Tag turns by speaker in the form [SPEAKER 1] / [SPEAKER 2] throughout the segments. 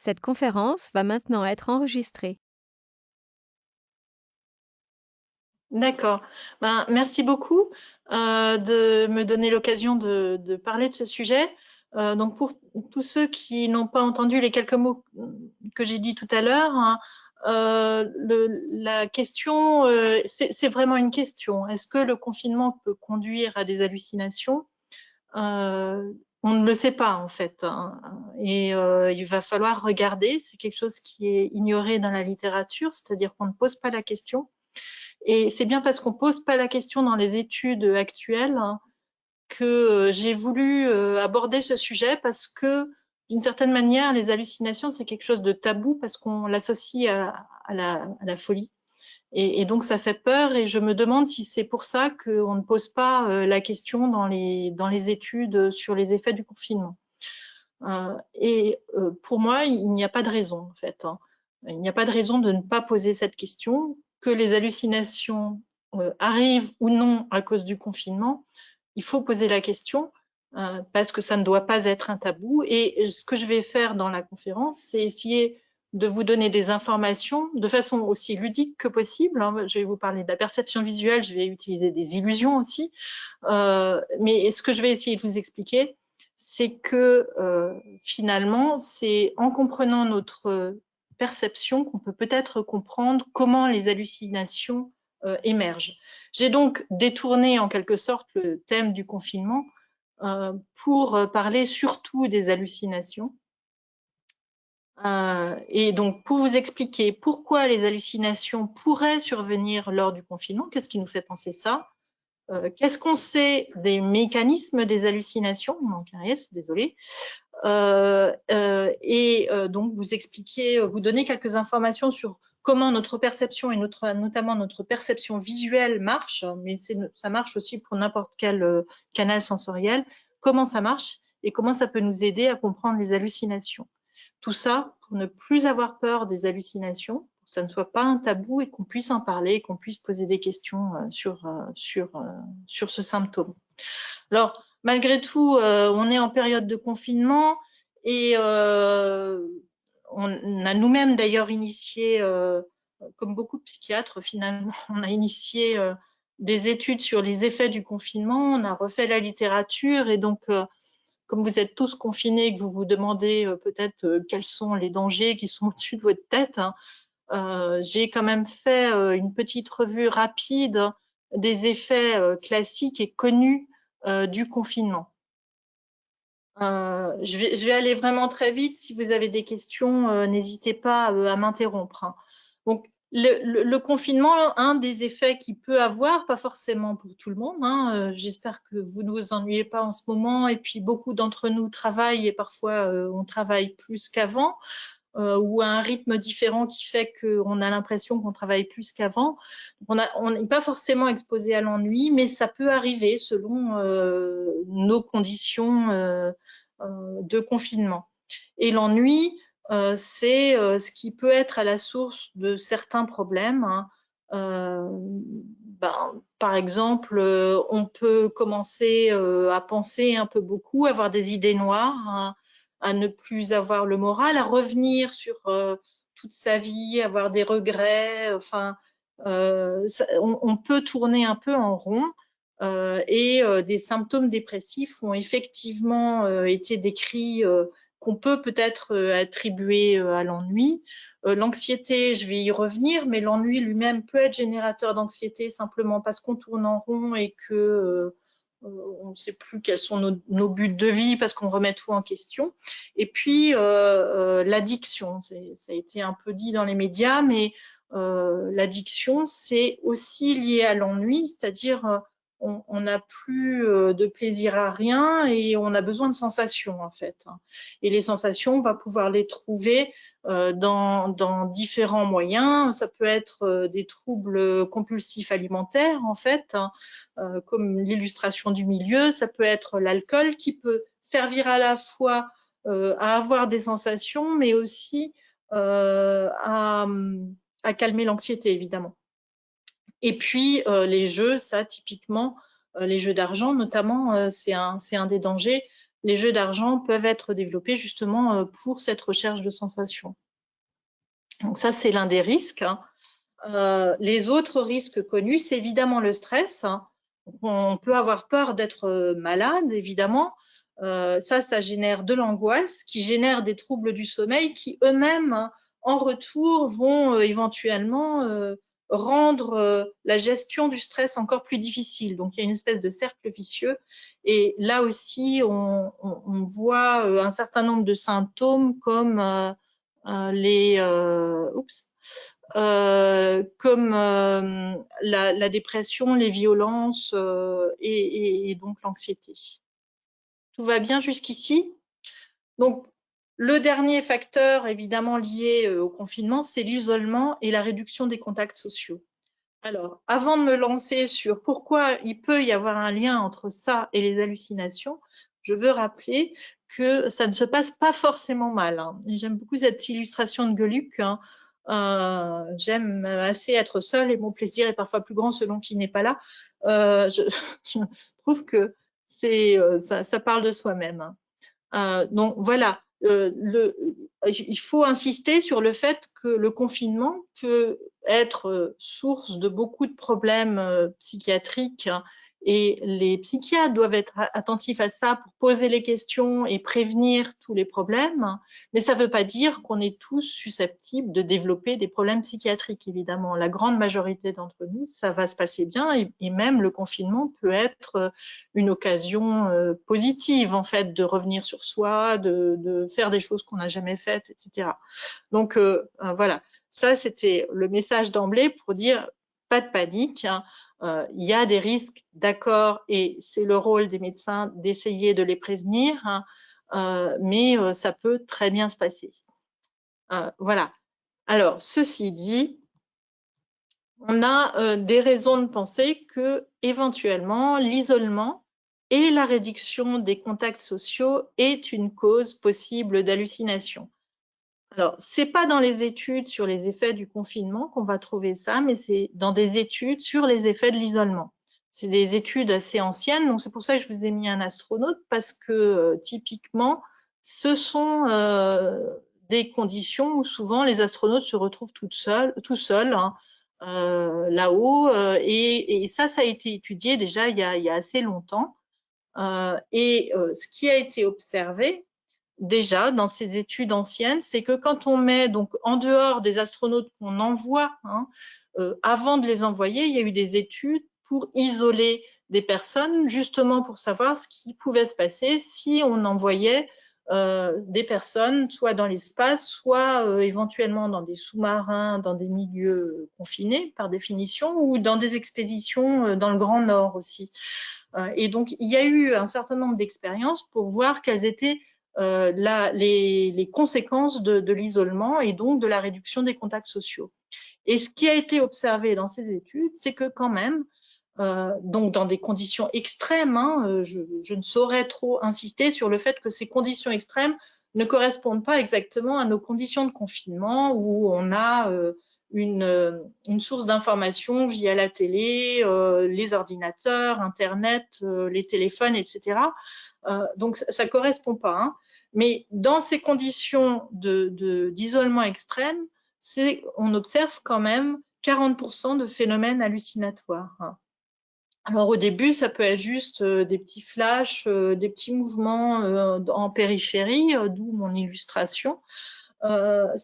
[SPEAKER 1] Cette conférence va maintenant être enregistrée.
[SPEAKER 2] D'accord. Ben, merci beaucoup de me donner l'occasion de parler de ce sujet. Donc pour tous ceux qui n'ont pas entendu les quelques mots que j'ai dit tout à l'heure, hein, la question, c'est vraiment une question. Est-ce que le confinement peut conduire à des hallucinations? On ne le sait pas en fait, hein. Et il va falloir regarder. C'est quelque chose qui est ignoré dans la littérature, c'est-à-dire qu'on ne pose pas la question. Et c'est bien parce qu'on pose pas la question dans les études actuelles, hein, que j'ai voulu aborder ce sujet parce que d'une certaine manière, les hallucinations, c'est quelque chose de tabou parce qu'on l'associe à la folie. Et donc ça fait peur et je me demande si c'est pour ça qu'on ne pose pas la question dans les études sur les effets du confinement. Pour moi, il n'y a pas de raison en fait, hein. Il n'y a pas de raison de ne pas poser cette question, que les hallucinations arrivent ou non à cause du confinement. Il faut poser la question parce que ça ne doit pas être un tabou. Et ce que je vais faire dans la conférence, c'est essayer de vous donner des informations de façon aussi ludique que possible, hein. Je vais vous parler de la perception visuelle, je vais utiliser des illusions aussi. Mais ce que je vais essayer de vous expliquer, c'est que finalement, c'est en comprenant notre perception qu'on peut peut-être comprendre comment les hallucinations émergent. J'ai donc détourné en quelque sorte le thème du confinement pour parler surtout des hallucinations. Et donc, pour vous expliquer pourquoi les hallucinations pourraient survenir lors du confinement, qu'est-ce qui nous fait penser ça? Qu'est-ce qu'on sait des mécanismes des hallucinations? Il manque un S, désolé. Donc vous expliquer, vous donner quelques informations sur comment notre perception et notamment notre perception visuelle marche, mais ça marche aussi pour n'importe quel canal sensoriel, comment ça marche et comment ça peut nous aider à comprendre les hallucinations. Tout ça pour ne plus avoir peur des hallucinations, pour que ça ne soit pas un tabou et qu'on puisse en parler, qu'on puisse poser des questions sur ce symptôme. Alors, malgré tout, on est en période de confinement et on a nous-mêmes d'ailleurs initié, comme beaucoup de psychiatres finalement, on a initié des études sur les effets du confinement, on a refait la littérature et donc comme vous êtes tous confinés et que vous vous demandez peut-être quels sont les dangers qui sont au-dessus de votre tête, hein, j'ai quand même fait une petite revue rapide des effets classiques et connus du confinement. Je vais aller vraiment très vite. Si vous avez des questions, n'hésitez pas à m'interrompre, hein. Donc, le confinement, un des effets qu'il peut avoir, pas forcément pour tout le monde, hein, j'espère que vous ne vous ennuyez pas en ce moment. Et puis, beaucoup d'entre nous travaillent et parfois on travaille plus qu'avant ou à un rythme différent qui fait qu'on a l'impression qu'on travaille plus qu'avant. On n'est pas forcément exposé à l'ennui, mais ça peut arriver selon nos conditions de confinement. Et l'ennui, c'est ce qui peut être à la source de certains problèmes, hein. Par exemple, on peut commencer à penser un peu beaucoup, avoir des idées noires, hein, à ne plus avoir le moral, à revenir sur toute sa vie, avoir des regrets. Enfin, on peut tourner un peu en rond. Et des symptômes dépressifs ont effectivement été décrits qu'on peut peut-être attribuer à l'ennui. L'anxiété, je vais y revenir, mais l'ennui lui-même peut être générateur d'anxiété simplement parce qu'on tourne en rond et que on ne sait plus quels sont nos buts de vie parce qu'on remet tout en question. Et puis l'addiction, ça a été un peu dit dans les médias, mais l'addiction, c'est aussi lié à l'ennui, c'est-à-dire on n'a plus de plaisir à rien et on a besoin de sensations en fait. Et les sensations, on va pouvoir les trouver dans différents moyens. Ça peut être des troubles compulsifs alimentaires en fait, hein, comme l'illustration du milieu. Ça peut être l'alcool qui peut servir à la fois à avoir des sensations, mais aussi à calmer l'anxiété évidemment. Et puis les jeux, ça typiquement, les jeux d'argent notamment, c'est un des dangers. les jeux d'argent peuvent être développés justement pour cette recherche de sensations. Donc ça, c'est l'un des risques. Les autres risques connus, c'est évidemment le stress. On peut avoir peur d'être malade, évidemment. Ça génère de l'angoisse, qui génère des troubles du sommeil qui eux-mêmes, en retour, vont éventuellement rendre la gestion du stress encore plus difficile. Donc, il y a une espèce de cercle vicieux. Et là aussi, on voit un certain nombre de symptômes comme la dépression, les violences et donc l'anxiété. Tout va bien jusqu'ici? Donc, le dernier facteur évidemment lié au confinement, c'est l'isolement et la réduction des contacts sociaux. Alors, avant de me lancer sur pourquoi il peut y avoir un lien entre ça et les hallucinations, je veux rappeler que ça ne se passe pas forcément mal. J'aime beaucoup cette illustration de Geluck. J'aime assez être seule et mon plaisir est parfois plus grand selon qui n'est pas là. Je trouve que ça parle de soi-même. Donc voilà, il faut insister sur le fait que le confinement peut être source de beaucoup de problèmes psychiatriques et les psychiatres doivent être attentifs à ça pour poser les questions et prévenir tous les problèmes. Mais ça ne veut pas dire qu'on est tous susceptibles de développer des problèmes psychiatriques, évidemment. La grande majorité d'entre nous, ça va se passer bien et même le confinement peut être une occasion positive, en fait, de revenir sur soi, de faire des choses qu'on n'a jamais faites, etc. Donc, voilà. Ça, c'était le message d'emblée pour dire pas de panique. Il y a des risques, d'accord, et c'est le rôle des médecins d'essayer de les prévenir, mais ça peut très bien se passer. Voilà. Alors, ceci dit, on a des raisons de penser que, éventuellement, l'isolement et la réduction des contacts sociaux est une cause possible d'hallucination. Alors, c'est pas dans les études sur les effets du confinement qu'on va trouver ça, mais c'est dans des études sur les effets de l'isolement. C'est des études assez anciennes, donc c'est pour ça que je vous ai mis un astronaute, parce que typiquement, ce sont des conditions où souvent les astronautes se retrouvent tout seuls là-haut, et ça a été étudié déjà il y a assez longtemps. Ce qui a été observé, déjà dans ces études anciennes, c'est que quand on met donc en dehors des astronautes qu'on envoie, avant de les envoyer, il y a eu des études pour isoler des personnes, justement pour savoir ce qui pouvait se passer si on envoyait des personnes soit dans l'espace, soit éventuellement dans des sous-marins, dans des milieux confinés par définition, ou dans des expéditions dans le Grand Nord aussi. Et donc, il y a eu un certain nombre d'expériences pour voir quelles étaient les conséquences de l'isolement et donc de la réduction des contacts sociaux. Et ce qui a été observé dans ces études, c'est que quand même, donc dans des conditions extrêmes, je ne saurais trop insister sur le fait que ces conditions extrêmes ne correspondent pas exactement à nos conditions de confinement où on a une source d'information via la télé, les ordinateurs, Internet, les téléphones, etc. Donc ça ne correspond pas. Mais dans ces conditions d'isolement extrême, on observe quand même 40% de phénomènes hallucinatoires. Alors au début, ça peut être juste des petits flashs, des petits mouvements en périphérie, d'où mon illustration. Et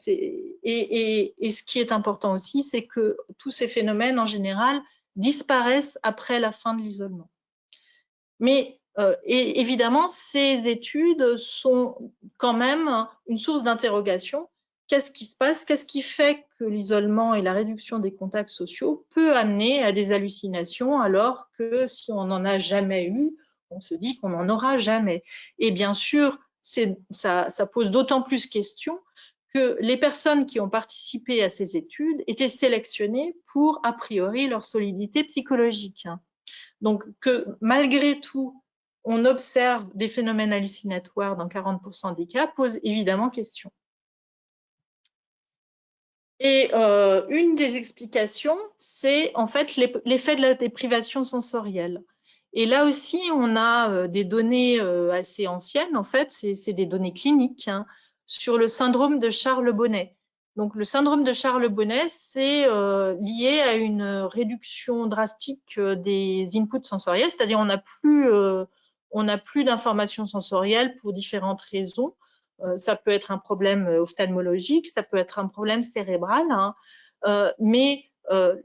[SPEAKER 2] ce qui est important aussi, c'est que tous ces phénomènes, en général, disparaissent après la fin de l'isolement. Mais et évidemment, ces études sont quand même une source d'interrogation. Qu'est-ce qui se passe? Qu'est-ce qui fait que l'isolement et la réduction des contacts sociaux peut amener à des hallucinations alors que si on n'en a jamais eu, on se dit qu'on n'en aura jamais. Et bien sûr, ça pose d'autant plus question que les personnes qui ont participé à ces études étaient sélectionnées pour, a priori, leur solidité psychologique. Donc que malgré tout, on observe des phénomènes hallucinatoires dans 40% des cas pose évidemment question. Et une des explications, c'est en fait l'effet de la déprivation sensorielle. Et là aussi, on a des données assez anciennes, en fait, c'est des données cliniques hein, sur le syndrome de Charles-Bonnet. Donc, le syndrome de Charles-Bonnet, c'est lié à une réduction drastique des inputs sensoriels, c'est-à-dire on n'a plus d'informations sensorielles pour différentes raisons. Ça peut être un problème ophtalmologique, ça peut être un problème cérébral, hein, mais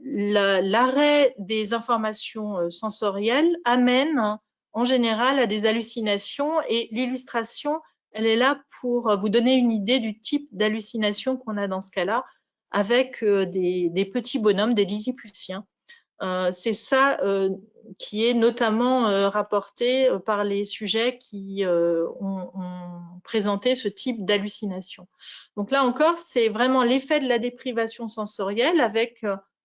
[SPEAKER 2] l'arrêt des informations sensorielles amène en général à des hallucinations et l'illustration, elle est là pour vous donner une idée du type d'hallucination qu'on a dans ce cas-là avec des petits bonhommes, des Lilliputiens. C'est ça qui est notamment rapporté par les sujets qui ont présenté ce type d'hallucination. Donc là encore, c'est vraiment l'effet de la déprivation sensorielle avec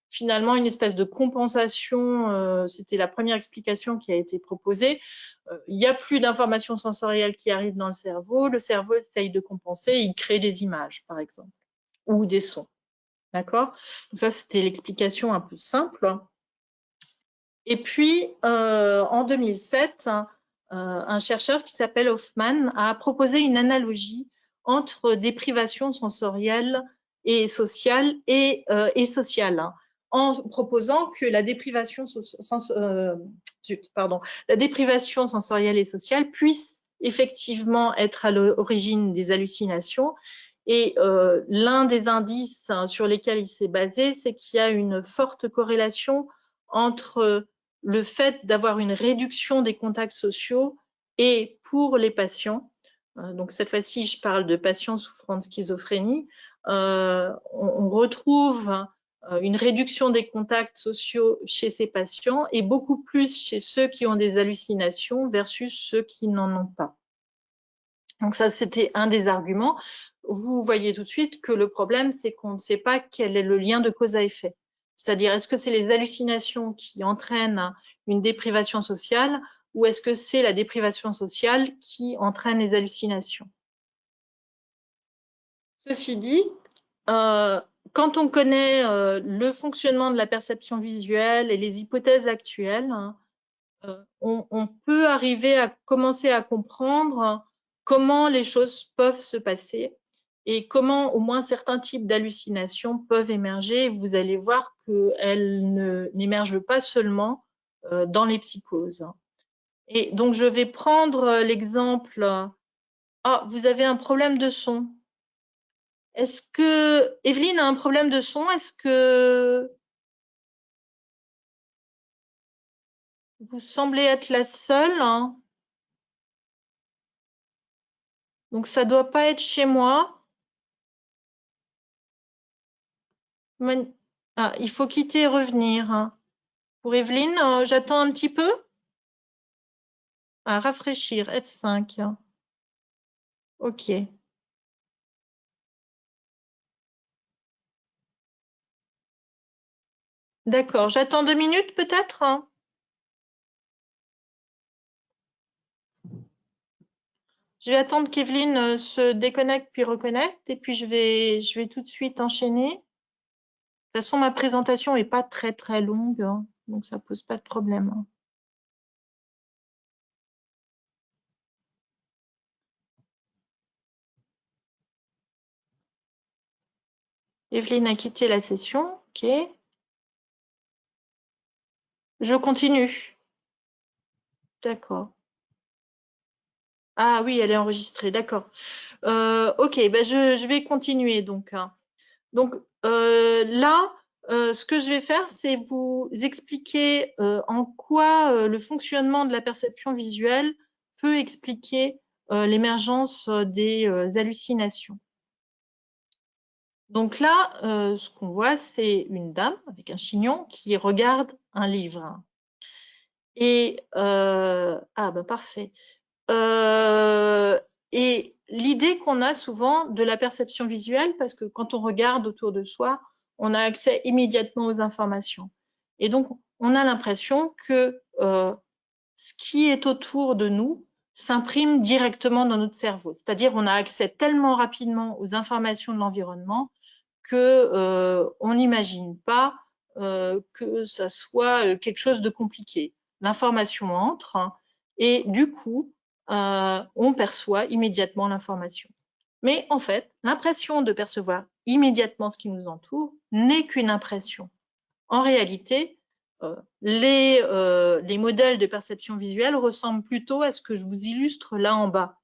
[SPEAKER 2] finalement une espèce de compensation. C'était la première explication qui a été proposée. Il n'y a plus d'informations sensorielles qui arrivent dans le cerveau essaye de compenser, il crée des images par exemple, ou des sons. D'accord? Donc ça, c'était l'explication un peu simple. Et puis, en 2007, un chercheur qui s'appelle Hoffman a proposé une analogie entre déprivation sensorielle et sociale hein, en proposant que la déprivation sensorielle et sociale puisse effectivement être à l'origine des hallucinations. Et l'un des indices sur lesquels il s'est basé, c'est qu'il y a une forte corrélation entre le fait d'avoir une réduction des contacts sociaux et pour les patients, donc cette fois-ci je parle de patients souffrant de schizophrénie, on retrouve une réduction des contacts sociaux chez ces patients et beaucoup plus chez ceux qui ont des hallucinations versus ceux qui n'en ont pas. Donc ça, c'était un des arguments. Vous voyez tout de suite que le problème, c'est qu'on ne sait pas quel est le lien de cause à effet. C'est-à-dire, est-ce que c'est les hallucinations qui entraînent une déprivation sociale ou est-ce que c'est la déprivation sociale qui entraîne les hallucinations? Ceci dit, quand on connaît le fonctionnement de la perception visuelle et les hypothèses actuelles, on peut arriver à commencer à comprendre comment les choses peuvent se passer et comment au moins certains types d'hallucinations peuvent émerger. Vous allez voir qu'elles n'émergent pas seulement dans les psychoses. Et donc, je vais prendre l'exemple. Ah, vous avez un problème de son. Est-ce que Evelyne a un problème de son? Est-ce que vous semblez être la seule, hein? Donc, ça ne doit pas être chez moi. Ah, il faut quitter et revenir. Hein. Pour Evelyne, j'attends un petit peu. Ah, rafraîchir, F5. OK. D'accord, j'attends 2 minutes peut-être. Hein. Je vais attendre qu'Evelyne se déconnecte puis reconnecte et puis je vais tout de suite enchaîner. De toute façon, ma présentation n'est pas très très longue, hein, donc ça pose pas de problème. Hein. Evelyne a quitté la session. OK. Je continue. D'accord. Ah oui, elle est enregistrée. D'accord. OK, ben je vais continuer donc. Hein. Donc là, ce que je vais faire, c'est vous expliquer en quoi le fonctionnement de la perception visuelle peut expliquer l'émergence des hallucinations. Donc là, ce qu'on voit, c'est une dame avec un chignon qui regarde un livre. Et ah ben parfait. Et l'idée qu'on a souvent de la perception visuelle, parce que quand on regarde autour de soi, on a accès immédiatement aux informations. Et donc, on a l'impression que ce qui est autour de nous s'imprime directement dans notre cerveau. C'est-à-dire, on a accès tellement rapidement aux informations de l'environnement que on n'imagine pas que ça soit quelque chose de compliqué. l'information entre et du coup, on perçoit immédiatement l'information. Mais en fait, l'impression de percevoir immédiatement ce qui nous entoure n'est qu'une impression. En réalité, les modèles de perception visuelle ressemblent plutôt à ce que je vous illustre là en bas.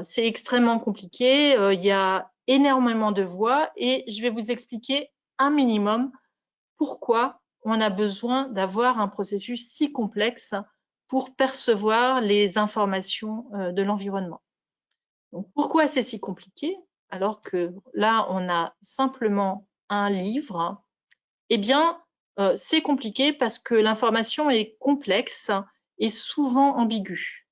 [SPEAKER 2] C'est extrêmement compliqué, il y a énormément de voies et je vais vous expliquer un minimum pourquoi on a besoin d'avoir un processus si complexe pour percevoir les informations de l'environnement. Donc, pourquoi c'est si compliqué alors que là, on a simplement un livre? Eh bien, c'est compliqué parce que l'information est complexe et souvent ambiguë.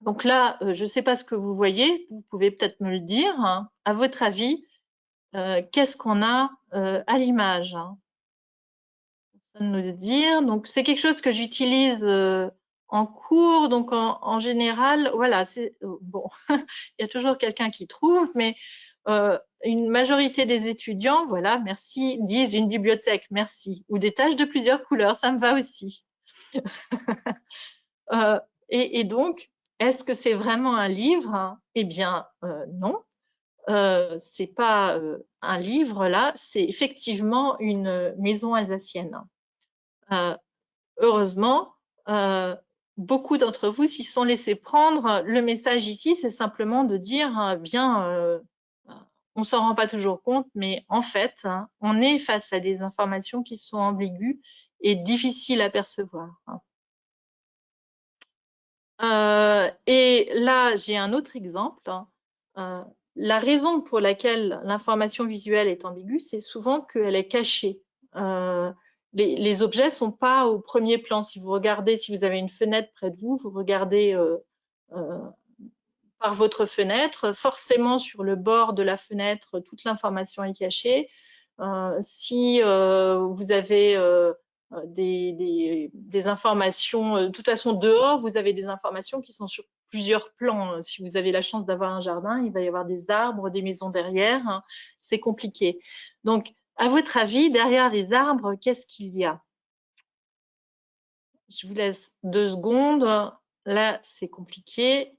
[SPEAKER 2] Donc là, je ne sais pas ce que vous voyez, vous pouvez peut-être me le dire. Hein. À votre avis, qu'est-ce qu'on a à l'image? Personne n'ose dire. Donc, c'est quelque chose que j'utilise en cours. Donc, en général, voilà, c'est bon. Il y a toujours quelqu'un qui trouve, mais une majorité des étudiants, voilà, merci, disent une bibliothèque, merci, ou des taches de plusieurs couleurs, ça me va aussi. Et donc, est-ce que c'est vraiment un livre? Eh bien, non. C'est pas un livre là, c'est effectivement une maison alsacienne. Heureusement, beaucoup d'entre vous s'y sont laissés prendre. Le message ici, c'est simplement de dire, bien, on s'en rend pas toujours compte, mais en fait, hein, on est face à des informations qui sont ambiguës et difficiles à percevoir. Et là, j'ai un autre exemple. La raison pour laquelle l'information visuelle est ambiguë, c'est souvent qu'elle est cachée. Les objets ne sont pas au premier plan. Si vous regardez, si vous avez une fenêtre près de vous, vous regardez par votre fenêtre, forcément sur le bord de la fenêtre, toute l'information est cachée. Si vous avez des informations, de toute façon dehors, vous avez des informations qui sont sur plusieurs plans. Si vous avez la chance d'avoir un jardin, il va y avoir des arbres, des maisons derrière, hein, c'est compliqué. Donc, à votre avis, derrière les arbres, qu'est-ce qu'il y a? Je vous laisse 2 secondes. Là, c'est compliqué.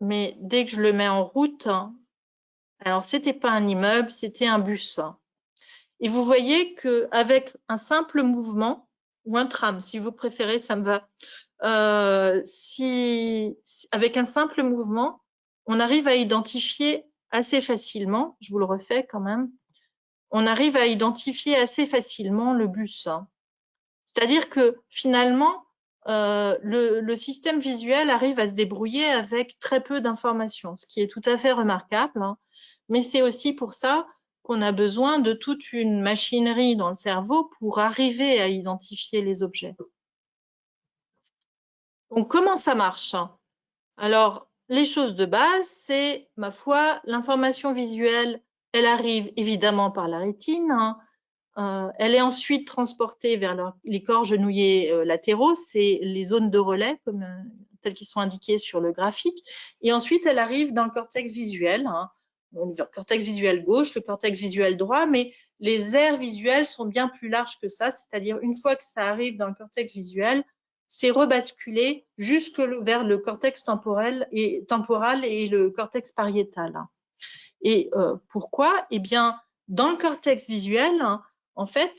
[SPEAKER 2] Mais dès que je le mets en route, alors c'était pas un immeuble, c'était un bus. Et vous voyez qu'avec un simple mouvement, ou un tram, si vous préférez, ça me va. Avec un simple mouvement, on arrive à identifier assez facilement, je vous le refais quand même, on arrive à identifier assez facilement le bus. C'est-à-dire que finalement, le système visuel arrive à se débrouiller avec très peu d'informations, ce qui est tout à fait remarquable. Hein. Mais c'est aussi pour ça qu'on a besoin de toute une machinerie dans le cerveau pour arriver à identifier les objets. Donc, comment ça marche? Alors, les choses de base, c'est, ma foi, l'information visuelle, elle arrive évidemment par la rétine. Hein. Elle est ensuite transportée vers les corps genouillés latéraux, c'est les zones de relais, comme telles qui sont indiquées sur le graphique. Et ensuite, elle arrive dans le cortex visuel, hein, le cortex visuel gauche, le cortex visuel droit, mais les aires visuelles sont bien plus larges que ça, c'est-à-dire une fois que ça arrive dans le cortex visuel, c'est rebasculé jusque vers le cortex temporal et le cortex pariétal. Et pourquoi? Eh bien, dans le cortex visuel, en fait,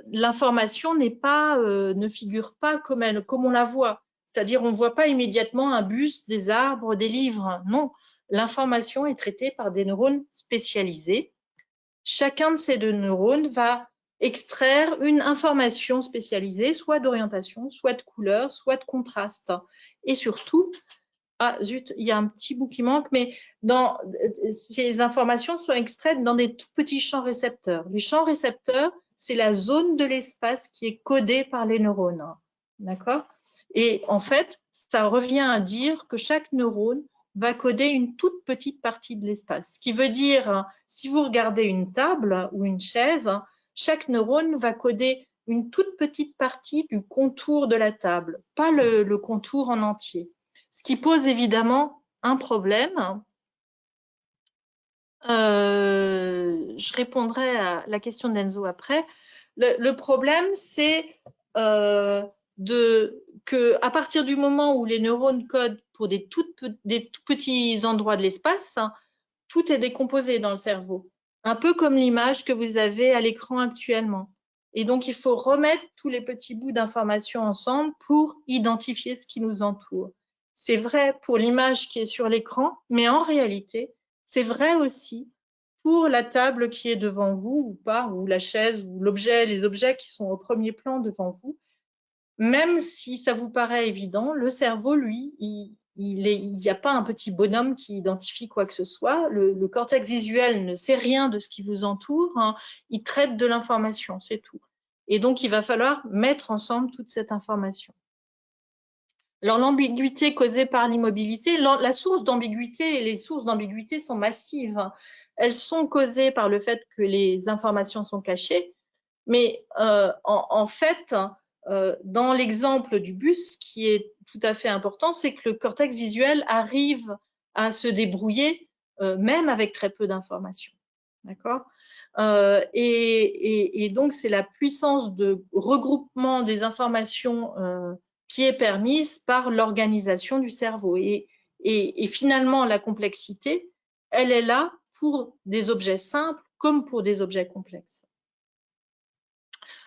[SPEAKER 2] l'information ne figure pas comme on la voit. C'est-à-dire, on ne voit pas immédiatement un bus, des arbres, des livres. Non, l'information est traitée par des neurones spécialisés. Chacun de ces 2 neurones va extraire une information spécialisée, soit d'orientation, soit de couleur, soit de contraste. Et surtout, ah zut, il y a un petit bout qui manque, mais ces informations sont extraites dans des tout petits champs récepteurs. Les champs récepteurs, c'est la zone de l'espace qui est codée par les neurones. D'accord? Et en fait, ça revient à dire que chaque neurone va coder une toute petite partie de l'espace. Ce qui veut dire, si vous regardez une table ou une chaise, chaque neurone va coder une toute petite partie du contour de la table, pas le contour en entier. Ce qui pose évidemment un problème. Je répondrai à la question d'Enzo après. Le problème, c'est que à partir du moment où les neurones codent pour des tout petits endroits de l'espace, tout est décomposé dans le cerveau, un peu comme l'image que vous avez à l'écran actuellement. Et donc, il faut remettre tous les petits bouts d'informations ensemble pour identifier ce qui nous entoure. C'est vrai pour l'image qui est sur l'écran, mais en réalité, c'est vrai aussi pour la table qui est devant vous ou pas, ou la chaise, ou l'objet, les objets qui sont au premier plan devant vous. Même si ça vous paraît évident, le cerveau, lui, il n'y a pas un petit bonhomme qui identifie quoi que ce soit. Le cortex visuel ne sait rien de ce qui vous entoure. Hein. Il traite de l'information, c'est tout. Et donc, il va falloir mettre ensemble toute cette information. Alors, l'ambiguïté causée par l'immobilité, la source d'ambiguïté et les sources d'ambiguïté sont massives. Elles sont causées par le fait que les informations sont cachées. Mais en fait, dans l'exemple du bus, ce qui est tout à fait important, c'est que le cortex visuel arrive à se débrouiller même avec très peu d'informations. D'accord et donc, c'est la puissance de regroupement des informations qui est permise par l'organisation du cerveau. Et finalement, la complexité, elle est là pour des objets simples comme pour des objets complexes.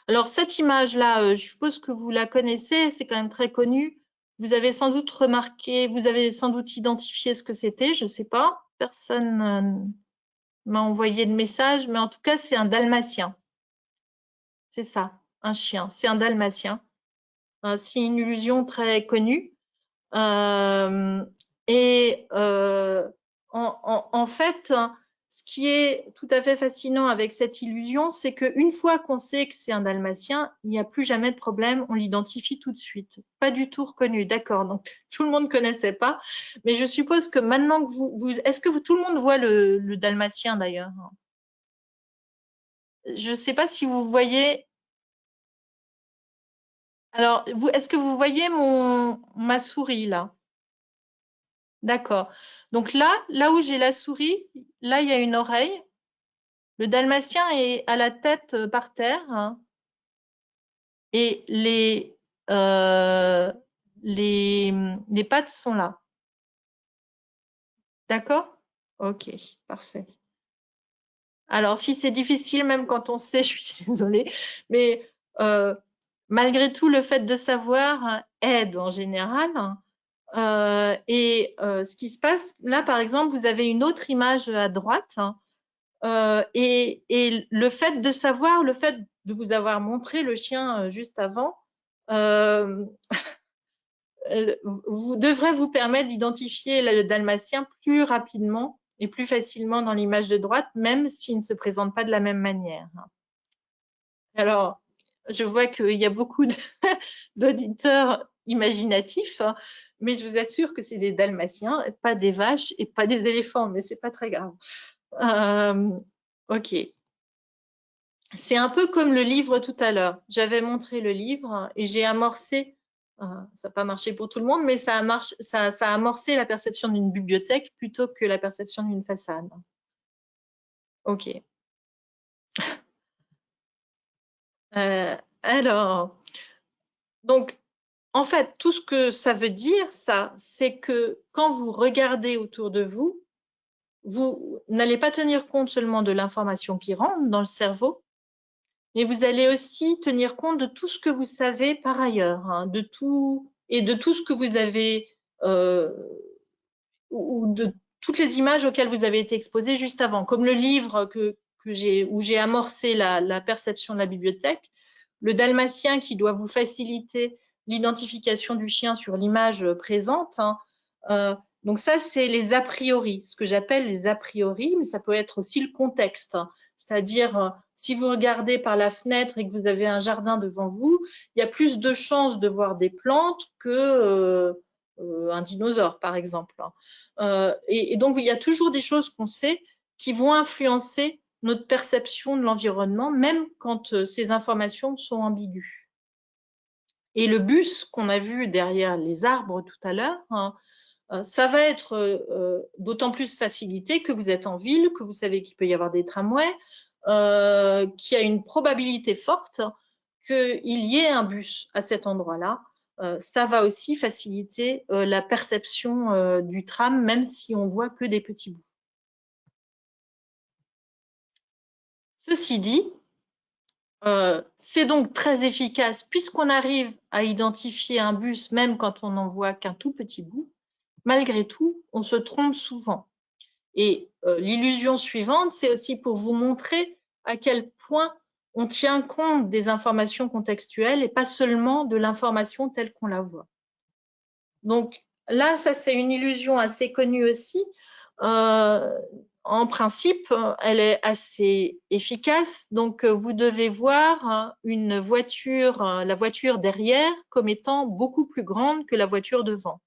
[SPEAKER 2] Alors, cette image-là, je suppose que vous la connaissez, c'est quand même très connu. Vous avez sans doute remarqué, vous avez sans doute identifié ce que c'était, je ne sais pas. Personne m'a envoyé de message, mais en tout cas, c'est un dalmatien. C'est ça, un chien. C'est un dalmatien. C'est une illusion très connue. En fait, ce qui est tout à fait fascinant avec cette illusion, c'est qu'une fois qu'on sait que c'est un dalmatien, il n'y a plus jamais de problème, on l'identifie tout de suite. Pas du tout reconnu, d'accord. Donc, tout le monde ne connaissait pas. Mais je suppose que maintenant que est-ce que tout le monde voit le dalmatien d'ailleurs? Je ne sais pas si vous voyez. Alors, est-ce que vous voyez ma souris là? D'accord. Donc là où j'ai la souris, là, il y a une oreille. Le dalmatien est à la tête par terre. Hein, et les pattes sont là. D'accord? Ok, parfait. Alors, si c'est difficile, même quand on sait, je suis désolée, mais malgré tout, le fait de savoir aide en général. Ce qui se passe, là, par exemple, vous avez une autre image à droite. Et le fait de savoir, le fait de vous avoir montré le chien juste avant, devrez vous permettre d'identifier le dalmatien plus rapidement et plus facilement dans l'image de droite, même s'il ne se présente pas de la même manière. Alors, je vois qu'il y a beaucoup d'auditeurs imaginatifs, hein, mais je vous assure que c'est des dalmatiens, pas des vaches et pas des éléphants, mais c'est pas très grave. Ok. C'est un peu comme le livre tout à l'heure. J'avais montré le livre et j'ai amorcé, ça n'a pas marché pour tout le monde, mais ça a amorcé la perception d'une bibliothèque plutôt que la perception d'une façade. Ok. Alors, donc, en fait, tout ce que ça veut dire, ça, c'est que quand vous regardez autour de vous, vous n'allez pas tenir compte seulement de l'information qui rentre dans le cerveau, mais vous allez aussi tenir compte de tout ce que vous savez par ailleurs, hein, de tout ce que vous avez ou de toutes les images auxquelles vous avez été exposé juste avant, comme le livre où j'ai amorcé la perception de la bibliothèque, le dalmatien qui doit vous faciliter l'identification du chien sur l'image présente. Hein, donc ça, c'est les a priori, ce que j'appelle les a priori, mais ça peut être aussi le contexte. Hein. C'est-à-dire, si vous regardez par la fenêtre et que vous avez un jardin devant vous, il y a plus de chances de voir des plantes que un dinosaure, par exemple. Et donc, il y a toujours des choses qu'on sait qui vont influencer notre perception de l'environnement, même quand ces informations sont ambiguës. Et le bus qu'on a vu derrière les arbres tout à l'heure, hein, ça va être d'autant plus facilité que vous êtes en ville, que vous savez qu'il peut y avoir des tramways, qu'il y a une probabilité forte qu'il y ait un bus à cet endroit-là, ça va aussi faciliter la perception du tram, même si on voit que des petits bouts. Ceci dit, c'est donc très efficace puisqu'on arrive à identifier un bus même quand on n'en voit qu'un tout petit bout. Malgré tout, on se trompe souvent. Et l'illusion suivante, c'est aussi pour vous montrer à quel point on tient compte des informations contextuelles et pas seulement de l'information telle qu'on la voit. Donc là, ça c'est une illusion assez connue aussi. En principe, elle est assez efficace. Donc, vous devez voir une voiture, la voiture derrière, comme étant beaucoup plus grande que la voiture devant.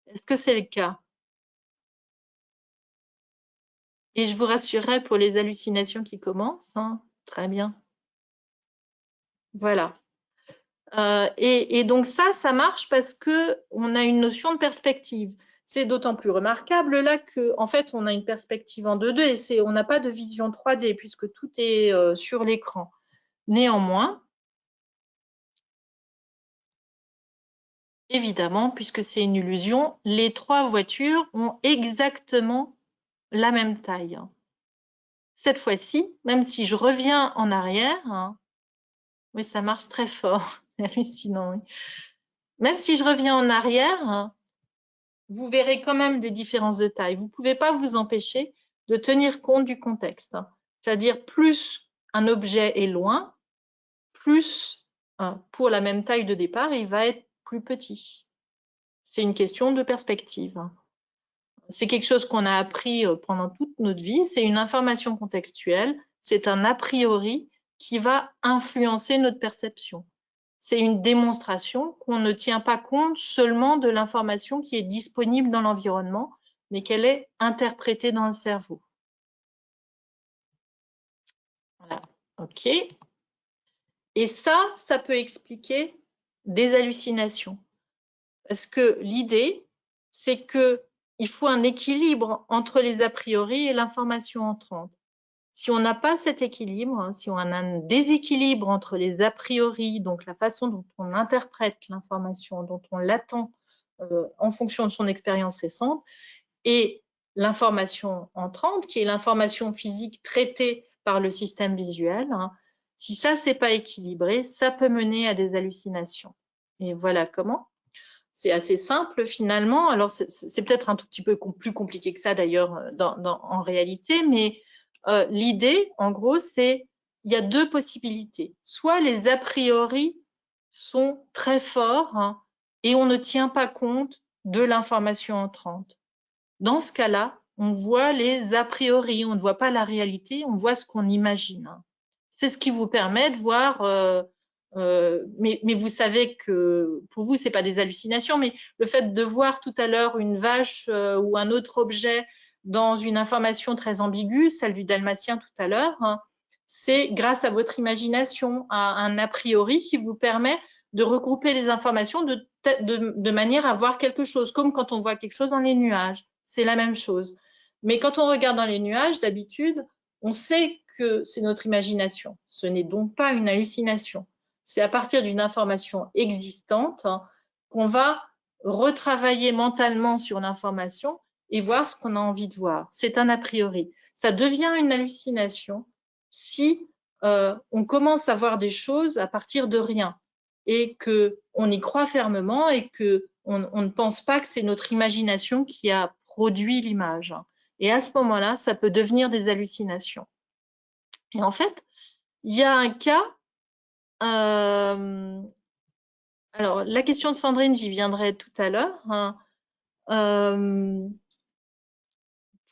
[SPEAKER 2] Est-ce que c'est le cas? Et je vous rassurerai pour les hallucinations qui commencent. Hein. Très bien. Voilà. Et donc ça marche parce qu'on a une notion de perspective. C'est d'autant plus remarquable là qu'en fait, on a une perspective en 2D et on n'a pas de vision 3D puisque tout est sur l'écran. Néanmoins, évidemment, puisque c'est une illusion, les trois voitures ont exactement la même taille. Cette fois-ci, même si je reviens en arrière, hein, oui, ça marche très fort, c'est hallucinant. Oui. Même si je reviens en arrière, vous verrez quand même des différences de taille. Vous ne pouvez pas vous empêcher de tenir compte du contexte. C'est-à-dire, plus un objet est loin, plus, pour la même taille de départ, il va être plus petit. C'est une question de perspective. C'est quelque chose qu'on a appris pendant toute notre vie. C'est une information contextuelle. C'est un a priori qui va influencer notre perception. C'est une démonstration qu'on ne tient pas compte seulement de l'information qui est disponible dans l'environnement, mais qu'elle est interprétée dans le cerveau. Voilà, ok. Et ça peut expliquer des hallucinations. Parce que l'idée, c'est qu'il faut un équilibre entre les a priori et l'information entrante. Si on n'a pas cet équilibre, si on a un déséquilibre entre les a priori, donc la façon dont on interprète l'information, dont on l'attend en fonction de son expérience récente, et l'information entrante, qui est l'information physique traitée par le système visuel, hein, si ça, c'est pas équilibré, ça peut mener à des hallucinations. Et voilà comment. C'est assez simple finalement. Alors, c'est peut-être un tout petit peu plus compliqué que ça d'ailleurs en réalité, mais l'idée, en gros, c'est il y a deux possibilités. Soit les a priori sont très forts hein, et on ne tient pas compte de l'information entrante. Dans ce cas-là, on voit les a priori, on ne voit pas la réalité, on voit ce qu'on imagine. C'est ce qui vous permet de voir mais vous savez que pour vous, ce n'est pas des hallucinations, mais le fait de voir tout à l'heure une vache ou un autre objet dans une information très ambiguë, celle du dalmatien tout à l'heure, hein, c'est grâce à votre imagination, à un a priori qui vous permet de regrouper les informations de manière à voir quelque chose, comme quand on voit quelque chose dans les nuages. C'est la même chose. Mais quand on regarde dans les nuages, d'habitude, on sait que c'est notre imagination. Ce n'est donc pas une hallucination. C'est à partir d'une information existante hein, qu'on va retravailler mentalement sur l'information et voir ce qu'on a envie de voir. C'est un a priori. Ça devient une hallucination si on commence à voir des choses à partir de rien et qu'on y croit fermement et qu'on ne pense pas que c'est notre imagination qui a produit l'image. Et à ce moment-là, ça peut devenir des hallucinations. Et en fait, il y a un cas alors, la question de Sandrine, j'y viendrai tout à l'heure. Hein.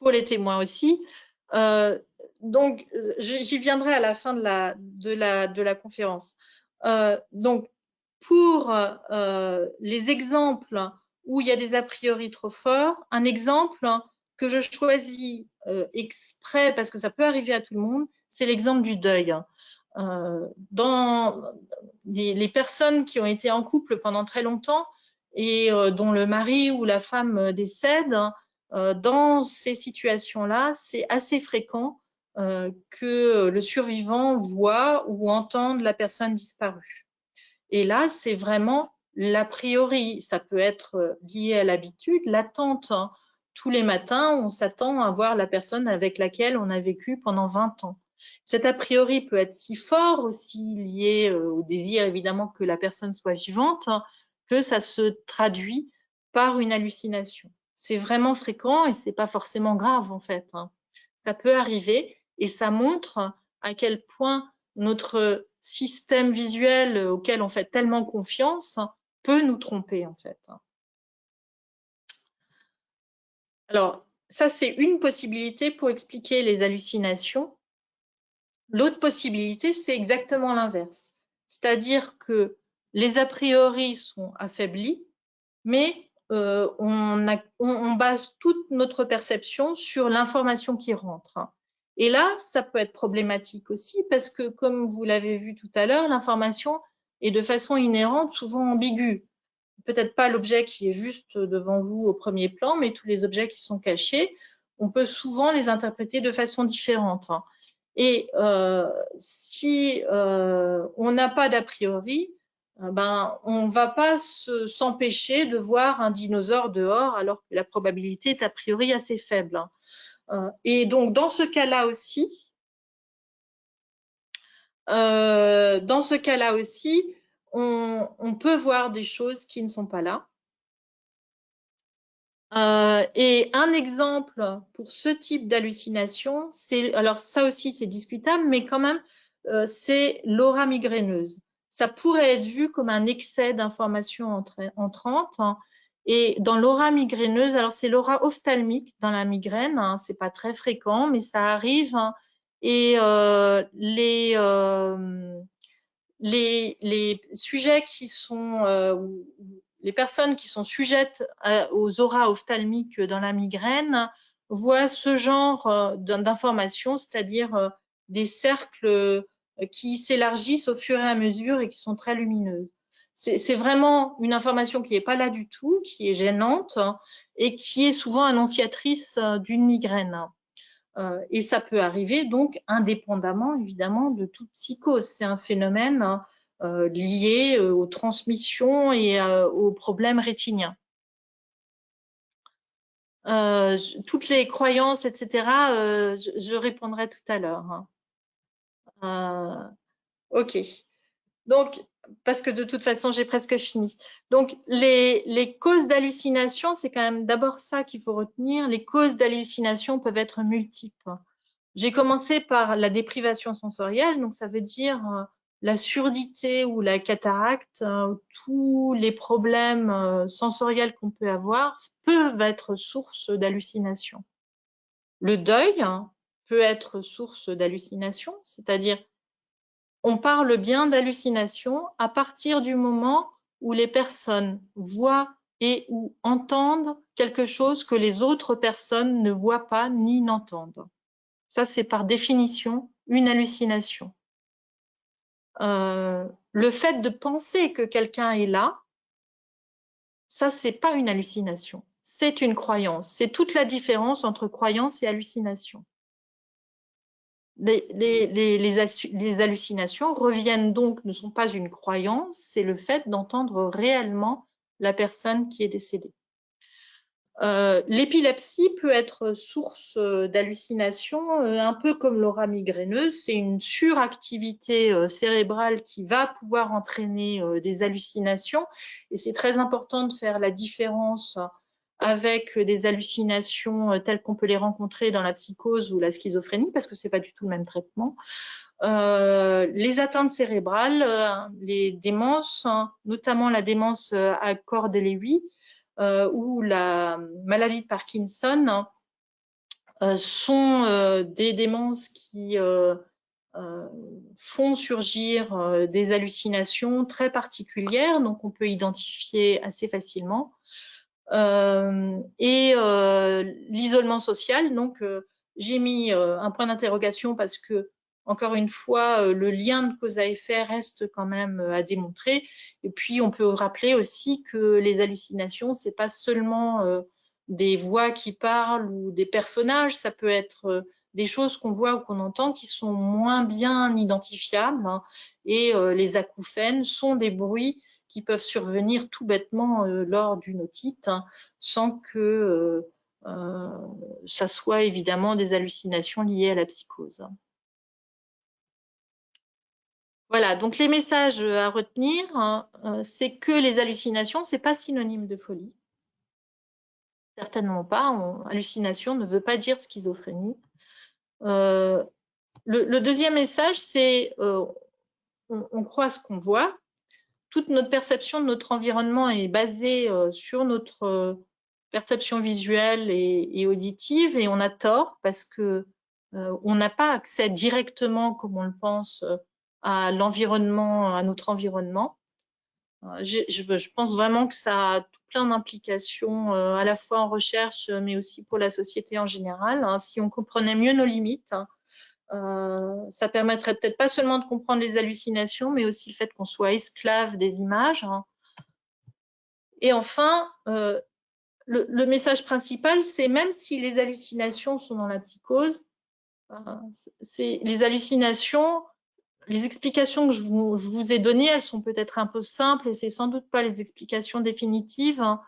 [SPEAKER 2] Pour les témoins aussi. Donc, j'y viendrai à la fin de la conférence. Donc, pour les exemples où il y a des a priori trop forts, un exemple que je choisis exprès parce que ça peut arriver à tout le monde, c'est l'exemple du deuil. Dans les personnes qui ont été en couple pendant très longtemps et dont le mari ou la femme décède, dans ces situations-là, c'est assez fréquent que le survivant voit ou entende la personne disparue. Et là, c'est vraiment l'a priori. Ça peut être lié à l'habitude, l'attente. Hein. Tous les matins, on s'attend à voir la personne avec laquelle on a vécu pendant 20 ans. Cet a priori peut être si fort, aussi lié au désir évidemment que la personne soit vivante, hein, que ça se traduit par une hallucination. C'est vraiment fréquent et c'est pas forcément grave en fait. Hein. Ça peut arriver et ça montre à quel point notre système visuel auquel on fait tellement confiance peut nous tromper en fait. Alors, ça c'est une possibilité pour expliquer les hallucinations. L'autre possibilité, c'est exactement l'inverse. C'est-à-dire que les a priori sont affaiblis, mais on base toute notre perception sur l'information qui rentre. Et là, ça peut être problématique aussi parce que, comme vous l'avez vu tout à l'heure, l'information est de façon inhérente souvent ambiguë. Peut-être pas l'objet qui est juste devant vous au premier plan, mais tous les objets qui sont cachés, on peut souvent les interpréter de façon différente. Et si on n'a pas d'a priori, ben, on ne va pas s'empêcher de voir un dinosaure dehors alors que la probabilité est a priori assez faible. Et donc, dans ce cas-là aussi, on peut voir des choses qui ne sont pas là. Et un exemple pour ce type d'hallucination, alors ça aussi c'est discutable, mais quand même, c'est l'aura migraineuse. Ça pourrait être vu comme un excès d'informations entrantes. Hein, et dans l'aura migraineuse, alors c'est l'aura ophtalmique dans la migraine, hein, c'est pas très fréquent, mais ça arrive. Hein, et les sujets qui sont les personnes qui sont sujettes aux auras ophtalmiques dans la migraine voient ce genre d'informations, c'est-à-dire des cercles qui s'élargissent au fur et à mesure et qui sont très lumineuses. C'est vraiment une information qui n'est pas là du tout, qui est gênante et qui est souvent annonciatrice d'une migraine. Et ça peut arriver donc indépendamment évidemment de toute psychose. C'est un phénomène lié aux transmissions et aux problèmes rétiniens. Toutes les croyances, etc., je répondrai tout à l'heure. Ok. Donc, parce que de toute façon, j'ai presque fini. Donc, les causes d'hallucination, c'est quand même d'abord ça qu'il faut retenir. Les causes d'hallucination peuvent être multiples. J'ai commencé par la déprivation sensorielle, donc ça veut dire la surdité ou la cataracte, tous les problèmes sensoriels qu'on peut avoir peuvent être source d'hallucination. Le deuil peut être source d'hallucination, c'est-à-dire on parle bien d'hallucination à partir du moment où les personnes voient et ou entendent quelque chose que les autres personnes ne voient pas ni n'entendent. Ça, c'est par définition une hallucination. Le fait de penser que quelqu'un est là, ça, c'est pas une hallucination. C'est une croyance. C'est toute la différence entre croyance et hallucination. Les hallucinations reviennent donc, ne sont pas une croyance, c'est le fait d'entendre réellement la personne qui est décédée. L'épilepsie peut être source d'hallucinations, un peu comme l'aura migraineuse. C'est une suractivité cérébrale qui va pouvoir entraîner des hallucinations. Et c'est très important de faire la différence avec des hallucinations telles qu'on peut les rencontrer dans la psychose ou la schizophrénie, parce que c'est pas du tout le même traitement. Les atteintes cérébrales, les démences, notamment la démence à corps de Lewy, ou la maladie de Parkinson sont des démences qui font surgir des hallucinations très particulières, donc on peut identifier assez facilement. L'isolement social, donc j'ai mis un point d'interrogation parce que encore une fois, le lien de cause à effet reste quand même à démontrer. Et puis, on peut rappeler aussi que les hallucinations, c'est pas seulement des voix qui parlent ou des personnages, ça peut être des choses qu'on voit ou qu'on entend qui sont moins bien identifiables, hein, et les acouphènes sont des bruits qui peuvent survenir tout bêtement lors d'une otite, hein, sans que ça soit évidemment des hallucinations liées à la psychose. Voilà, donc les messages à retenir, hein, c'est que les hallucinations, c'est pas synonyme de folie. Certainement pas. Hallucination ne veut pas dire schizophrénie. Le deuxième message, c'est on croit ce qu'on voit. Toute notre perception de notre environnement est basée sur notre perception visuelle et auditive, et on a tort parce que on n'a pas accès directement, comme on le pense, à l'environnement, à notre environnement. Je pense vraiment que ça a tout plein d'implications, à la fois en recherche, mais aussi pour la société en général, hein. Si on comprenait mieux nos limites, ça permettrait peut-être pas seulement de comprendre les hallucinations, mais aussi le fait qu'on soit esclave des images, hein. Et enfin, le message principal, c'est même si les hallucinations sont dans la psychose, c'est les hallucinations, les explications que je vous ai données, elles sont peut-être un peu simples et c'est sans doute pas les explications définitives, hein,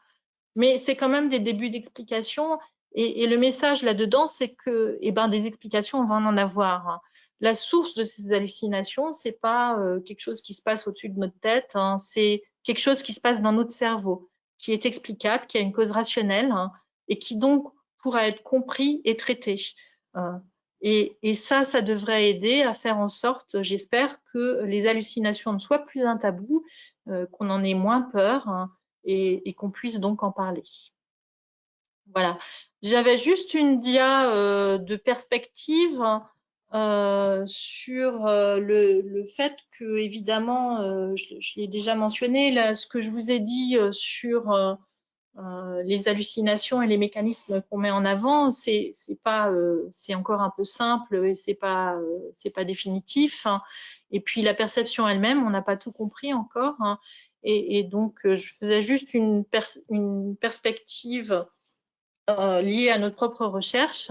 [SPEAKER 2] mais c'est quand même des débuts d'explications. Et le message là-dedans, c'est que, eh ben, des explications, on va en avoir, hein. La source de ces hallucinations, c'est pas quelque chose qui se passe au-dessus de notre tête, hein, c'est quelque chose qui se passe dans notre cerveau, qui est explicable, qui a une cause rationnelle, hein, et qui donc pourra être compris et traité. Et ça devrait aider à faire en sorte, j'espère, que les hallucinations ne soient plus un tabou, qu'on en ait moins peur, hein, et qu'on puisse donc en parler. Voilà. J'avais juste une dia de perspective sur le fait que, évidemment, je l'ai déjà mentionné, là, ce que je vous ai dit sur les hallucinations et les mécanismes qu'on met en avant, c'est encore un peu simple et c'est pas définitif, hein. Et puis la perception elle-même, on n'a pas tout compris encore, hein. Et donc je faisais juste une perspective liée à notre propre recherche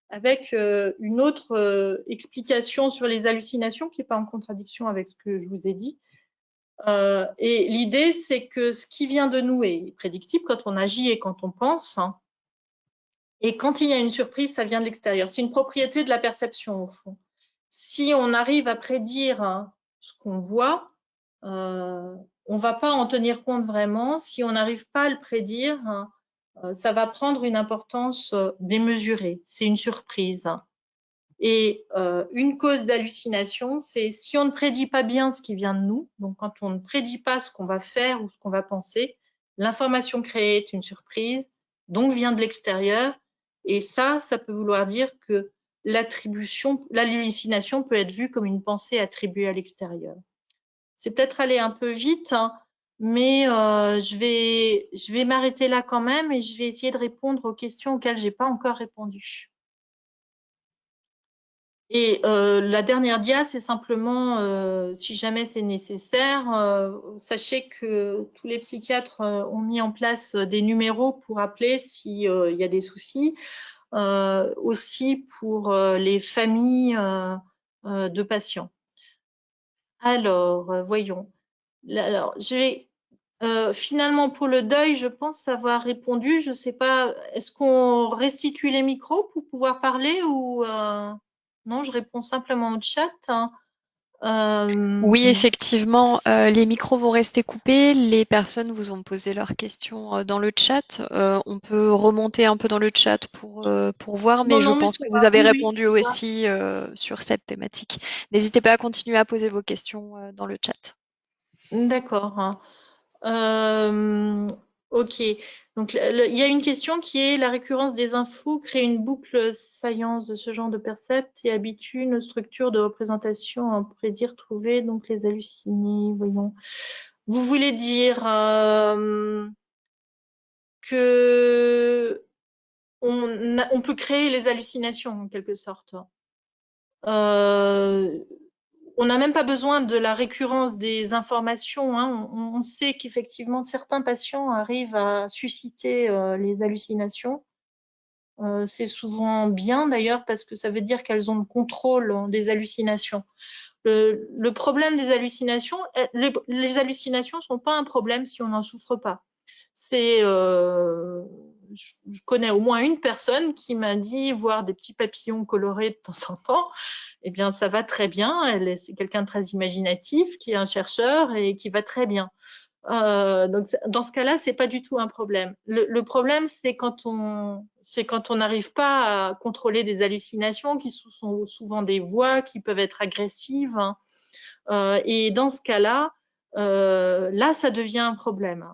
[SPEAKER 2] avec une autre explication sur les hallucinations qui n'est pas en contradiction avec ce que je vous ai dit. Et l'idée, c'est que ce qui vient de nous est prédictible quand on agit et quand on pense, hein. Et quand il y a une surprise, ça vient de l'extérieur. C'est une propriété de la perception, au fond. Si on arrive à prédire, hein, ce qu'on voit, on ne va pas en tenir compte vraiment. Si on n'arrive pas à le prédire, hein, ça va prendre une importance démesurée. C'est une surprise. Et une cause d'hallucination, c'est si on ne prédit pas bien ce qui vient de nous, donc quand on ne prédit pas ce qu'on va faire ou ce qu'on va penser, l'information créée est une surprise, donc vient de l'extérieur. Et ça peut vouloir dire que l'hallucination peut être vue comme une pensée attribuée à l'extérieur. C'est peut-être aller un peu vite, hein, mais je vais m'arrêter là quand même et je vais essayer de répondre aux questions auxquelles j'ai pas encore répondu. Et la dernière dia, c'est simplement, si jamais c'est nécessaire, sachez que tous les psychiatres ont mis en place des numéros pour appeler s'il y a des soucis, aussi pour les familles de patients. Alors, voyons. Alors, finalement, pour le deuil, je pense avoir répondu. Je ne sais pas, est-ce qu'on restitue les micros pour pouvoir parler ou non, je réponds simplement au chat, hein.
[SPEAKER 3] Oui, effectivement, les micros vont rester coupés. Les personnes vous ont posé leurs questions dans le chat. On peut remonter un peu dans le chat pour voir, mais je
[SPEAKER 2] Non, mais
[SPEAKER 3] pense
[SPEAKER 2] ça
[SPEAKER 3] que
[SPEAKER 2] va.
[SPEAKER 3] vous avez
[SPEAKER 2] Oui,
[SPEAKER 3] répondu aussi sur cette thématique. N'hésitez pas à continuer à poser vos questions dans le chat.
[SPEAKER 2] d'accord, hein. Ok. Donc, il y a une question qui est la récurrence des infos crée une boucle saillance de ce genre de percept et habitue nos structures de représentation à en prédire, trouver, donc les halluciner. Voyons. Vous voulez dire que on peut créer les hallucinations en quelque sorte. On n'a même pas besoin de la récurrence des informations, hein. On sait qu'effectivement certains patients arrivent à susciter les hallucinations. C'est souvent bien d'ailleurs parce que ça veut dire qu'elles ont le contrôle des hallucinations. Le problème des hallucinations, les hallucinations ne sont pas un problème si on n'en souffre pas. Je connais au moins une personne qui m'a dit voir des petits papillons colorés de temps en temps. Eh bien, ça va très bien. C'est quelqu'un de très imaginatif, qui est un chercheur et qui va très bien. Donc, dans ce cas-là, c'est pas du tout un problème. Le problème, c'est quand on n'arrive pas à contrôler des hallucinations qui sont souvent des voix qui peuvent être agressives. Hein. Et dans ce cas-là, là, ça devient un problème.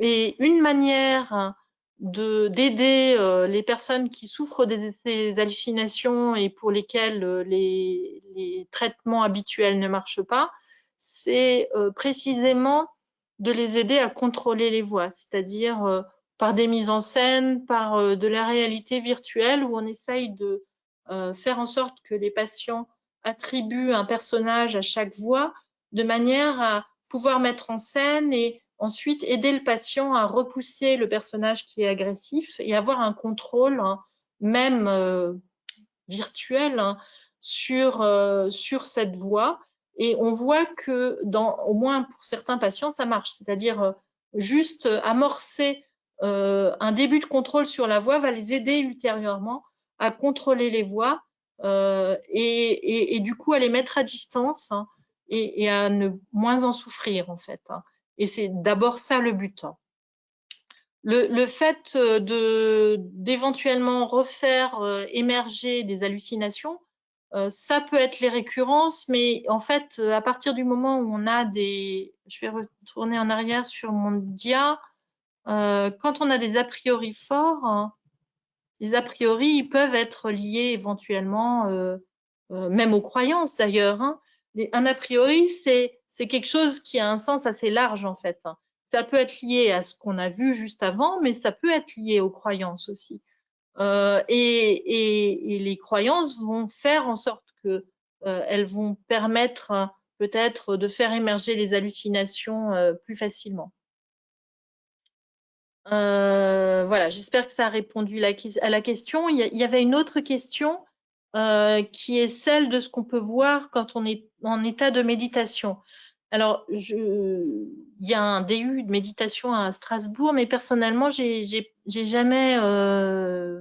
[SPEAKER 2] Et une manière d'aider les personnes qui souffrent de ces hallucinations et pour lesquelles les traitements habituels ne marchent pas, c'est précisément de les aider à contrôler les voix, c'est-à-dire par des mises en scène, par de la réalité virtuelle où on essaye de faire en sorte que les patients attribuent un personnage à chaque voix de manière à pouvoir mettre en scène et ensuite aider le patient à repousser le personnage qui est agressif et avoir un contrôle, hein, même virtuel, hein, sur cette voie. Et on voit que, au moins pour certains patients, ça marche. C'est-à-dire juste amorcer un début de contrôle sur la voix va les aider ultérieurement à contrôler les voix et du coup à les mettre à distance, hein, et à ne moins en souffrir en fait. Hein. Et c'est d'abord ça le but. Hein. Le fait d'éventuellement refaire émerger des hallucinations, ça peut être les récurrences, mais en fait, à partir du moment où on a des... Je vais retourner en arrière sur mon dia. Quand on a des a priori forts, hein, les a priori, ils peuvent être liés éventuellement, même aux croyances d'ailleurs. Hein. Un a priori, c'est quelque chose qui a un sens assez large en fait. Hein. Ça peut être lié à ce qu'on a vu juste avant, mais ça peut être lié aux croyances aussi. Et les croyances vont faire en sorte que elles vont permettre peut-être de faire émerger les hallucinations plus facilement. Voilà, j'espère que ça a répondu à la question. Il y avait une autre question qui est celle de ce qu'on peut voir quand on est en état de méditation. Alors, il y a un DU de méditation à Strasbourg, mais personnellement, j'ai jamais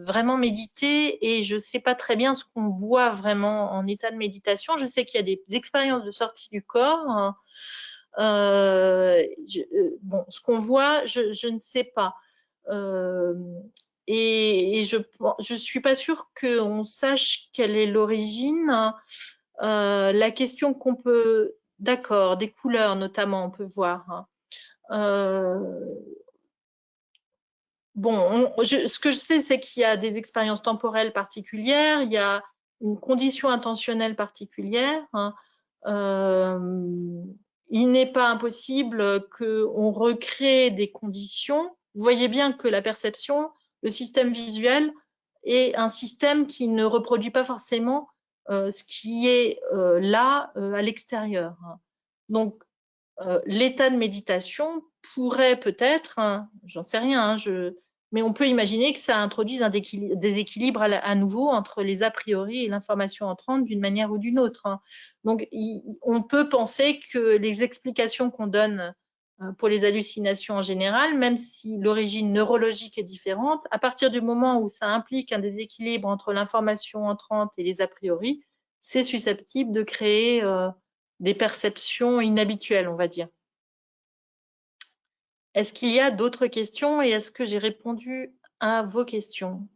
[SPEAKER 2] vraiment médité et je sais pas très bien ce qu'on voit vraiment en état de méditation. Je sais qu'il y a des expériences de sortie du corps. Hein. Bon, ce qu'on voit, je ne sais pas. Et je suis pas sûre qu'on sache quelle est l'origine. La question qu'on peut, d'accord, des couleurs notamment, on peut voir. Hein. Bon, ce que je sais, c'est qu'il y a des expériences temporelles particulières, il y a une condition intentionnelle particulière. Hein. Il n'est pas impossible qu'on recrée des conditions. Vous voyez bien que la perception, le système visuel, est un système qui ne reproduit pas forcément ce qui est là à l'extérieur. Hein. Donc, l'état de méditation pourrait peut-être, hein, j'en sais rien, hein, mais on peut imaginer que ça introduise un déséquilibre à nouveau entre les a priori et l'information entrante d'une manière ou d'une autre. Hein. Donc, on peut penser que les explications qu'on donne pour les hallucinations en général, même si l'origine neurologique est différente, à partir du moment où ça implique un déséquilibre entre l'information entrante et les a priori, c'est susceptible de créer des perceptions inhabituelles, on va dire. Est-ce qu'il y a d'autres questions et est-ce que j'ai répondu à vos questions?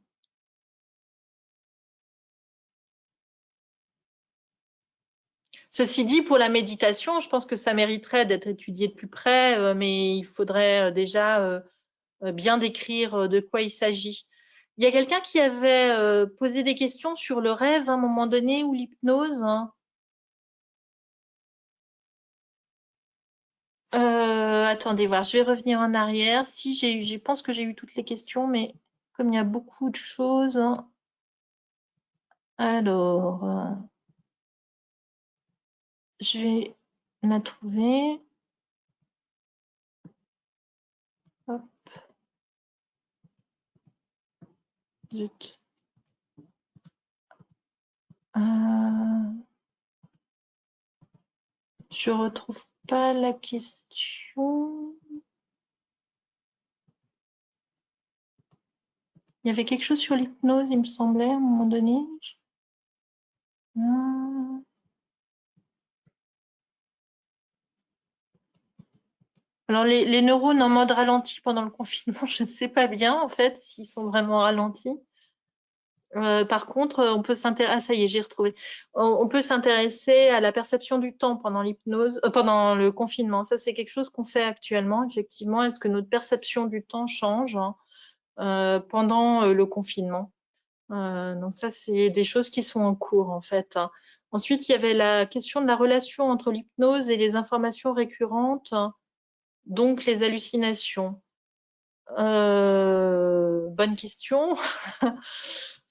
[SPEAKER 2] Ceci dit, pour la méditation, je pense que ça mériterait d'être étudié de plus près, mais il faudrait déjà bien décrire de quoi il s'agit. Il y a quelqu'un qui avait posé des questions sur le rêve à un moment donné ou l'hypnose. Hein. Attendez voir, je vais revenir en arrière. Si je pense que j'ai eu toutes les questions, mais comme il y a beaucoup de choses. Hein. Alors, je vais la trouver. Hop. Zut. Je retrouve pas la question. Il y avait quelque chose sur l'hypnose, il me semblait, à un moment donné. Alors, les neurones en mode ralenti pendant le confinement, je ne sais pas bien, en fait, s'ils sont vraiment ralentis. Par contre, on peut s'intéresser. Ah, ça y est, j'ai retrouvé. On peut s'intéresser à la perception du temps pendant l'hypnose, pendant le confinement. Ça, c'est quelque chose qu'on fait actuellement, effectivement. Est-ce que notre perception du temps change pendant le confinement? Donc ça, c'est des choses qui sont en cours, en fait. Ensuite, il y avait la question de la relation entre l'hypnose et les informations récurrentes, donc les hallucinations. Bonne question.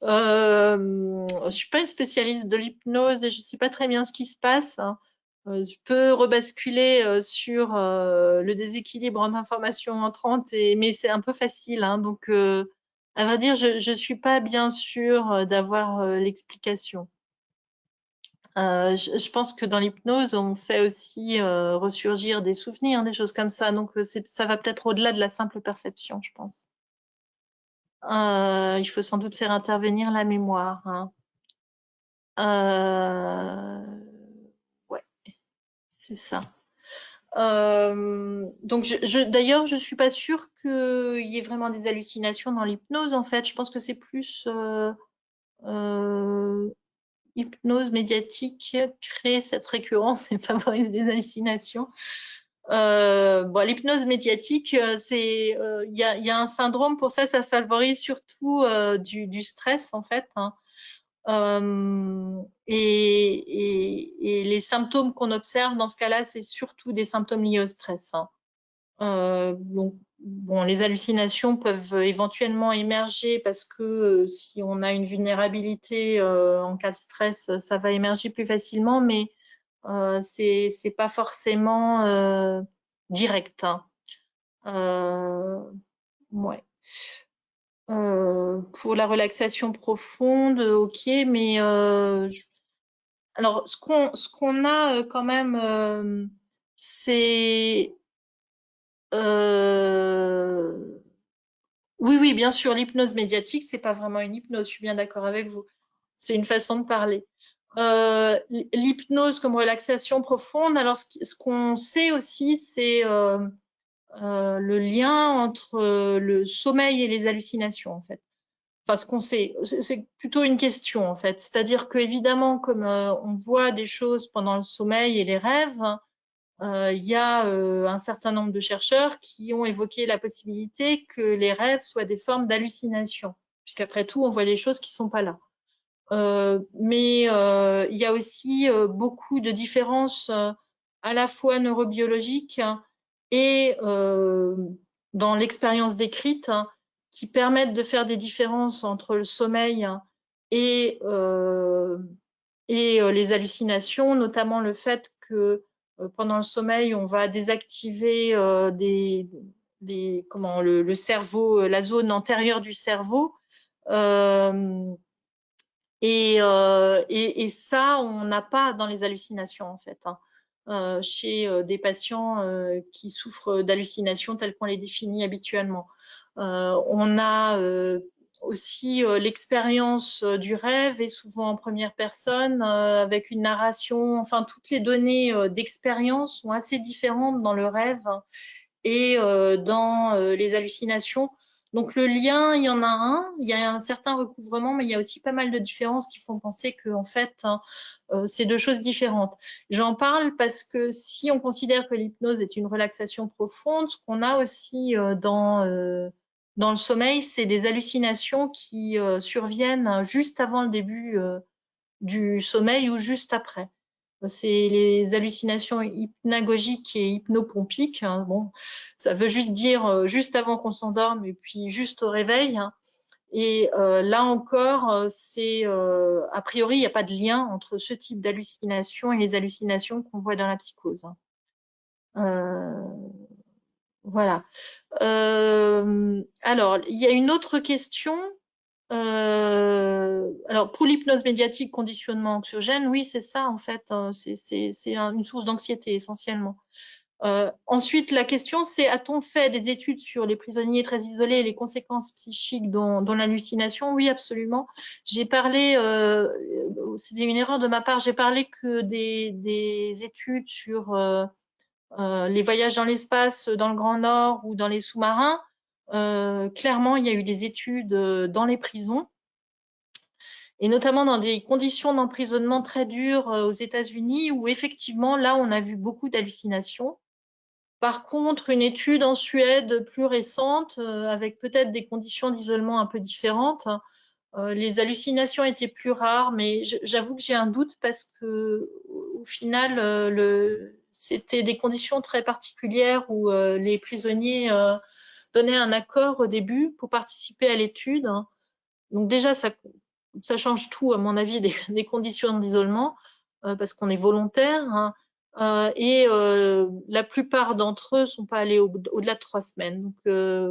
[SPEAKER 2] Je suis pas une spécialiste de l'hypnose et je sais pas très bien ce qui se passe. Je peux rebasculer sur le déséquilibre en informations entrantes, mais c'est un peu facile. Donc, à vrai dire, je suis pas bien sûre d'avoir l'explication. Je pense que dans l'hypnose, on fait aussi ressurgir des souvenirs, des choses comme ça. Donc, ça va peut-être au-delà de la simple perception, je pense. Il faut sans doute faire intervenir la mémoire. Ouais, c'est ça. Donc, d'ailleurs, je suis pas sûre qu'il y ait vraiment des hallucinations dans l'hypnose. En fait, je pense que c'est plus hypnose médiatique crée cette récurrence et favorise des hallucinations. L'hypnose médiatique, il y a un syndrome pour ça. Ça favorise surtout du stress en fait. Et les symptômes qu'on observe dans ce cas-là, c'est surtout des symptômes liés au stress. Donc, bon, les hallucinations peuvent éventuellement émerger parce que si on a une vulnérabilité en cas de stress, ça va émerger plus facilement, mais c'est pas forcément direct. Ouais. Pour la relaxation profonde, ok, mais alors ce qu'on a quand même, c'est oui, bien sûr, l'hypnose médiatique, c'est pas vraiment une hypnose, je suis bien d'accord avec vous. C'est une façon de parler. L'hypnose comme relaxation profonde, alors ce qu'on sait aussi, c'est le lien entre le sommeil et les hallucinations, en fait. Enfin, ce qu'on sait, c'est plutôt une question, en fait. C'est-à-dire qu'évidemment, comme on voit des choses pendant le sommeil et les rêves, il y a un certain nombre de chercheurs qui ont évoqué la possibilité que les rêves soient des formes d'hallucination, puisqu'après tout, on voit des choses qui ne sont pas là. Mais il y a aussi beaucoup de différences à la fois neurobiologiques et dans l'expérience décrite qui permettent de faire des différences entre le sommeil et les hallucinations, notamment le fait que pendant le sommeil, on va désactiver le cerveau, la zone antérieure du cerveau. Et ça, on n'a pas dans les hallucinations, en fait, chez des patients qui souffrent d'hallucinations telles qu'on les définit habituellement. On a aussi l'expérience du rêve et souvent en première personne avec une narration. Enfin, toutes les données d'expérience sont assez différentes dans le rêve et dans les hallucinations. Donc le lien, il y en a un, il y a un certain recouvrement, mais il y a aussi pas mal de différences qui font penser que en fait, c'est deux choses différentes. J'en parle parce que si on considère que l'hypnose est une relaxation profonde, ce qu'on a aussi dans le sommeil, c'est des hallucinations qui surviennent juste avant le début du sommeil ou juste après. C'est les hallucinations hypnagogiques et hypnopompiques. Bon, ça veut juste dire juste avant qu'on s'endorme et puis juste au réveil. Et là encore, c'est a priori, il n'y a pas de lien entre ce type d'hallucination et les hallucinations qu'on voit dans la psychose. Voilà. Alors, il y a une autre question Alors, pour l'hypnose médiatique, conditionnement anxiogène, oui, c'est ça, en fait. C'est une source d'anxiété, essentiellement. Ensuite, la question, c'est a-t-on fait des études sur les prisonniers très isolés et les conséquences psychiques dont l'hallucination? Oui, absolument. J'ai parlé, c'était une erreur de ma part, j'ai parlé que des études sur les voyages dans l'espace, dans le Grand Nord ou dans les sous-marins. Clairement, il y a eu des études dans les prisons et notamment dans des conditions d'emprisonnement très dures aux États-Unis où effectivement, là, on a vu beaucoup d'hallucinations. Par contre, une étude en Suède plus récente, avec peut-être des conditions d'isolement un peu différentes, les hallucinations étaient plus rares, mais j'avoue que j'ai un doute parce que au final, c'était des conditions très particulières où les prisonniers donnaient un accord au début pour participer à l'étude. Donc déjà, ça change tout, à mon avis, des conditions d'isolement, parce qu'on est volontaire. Hein. Et la plupart d'entre eux sont pas allés au-delà de 3 semaines. Donc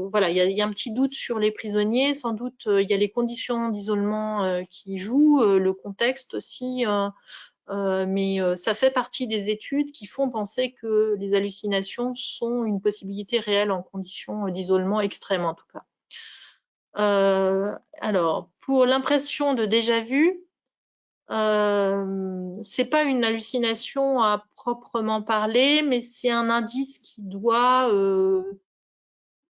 [SPEAKER 2] voilà, il y a un petit doute sur les prisonniers. Sans doute, il y a les conditions d'isolement qui jouent, le contexte aussi. Mais ça fait partie des études qui font penser que les hallucinations sont une possibilité réelle en conditions d'isolement extrême, en tout cas. Alors, pour l'impression de déjà-vu, c'est pas une hallucination à proprement parler, mais c'est un indice qui doit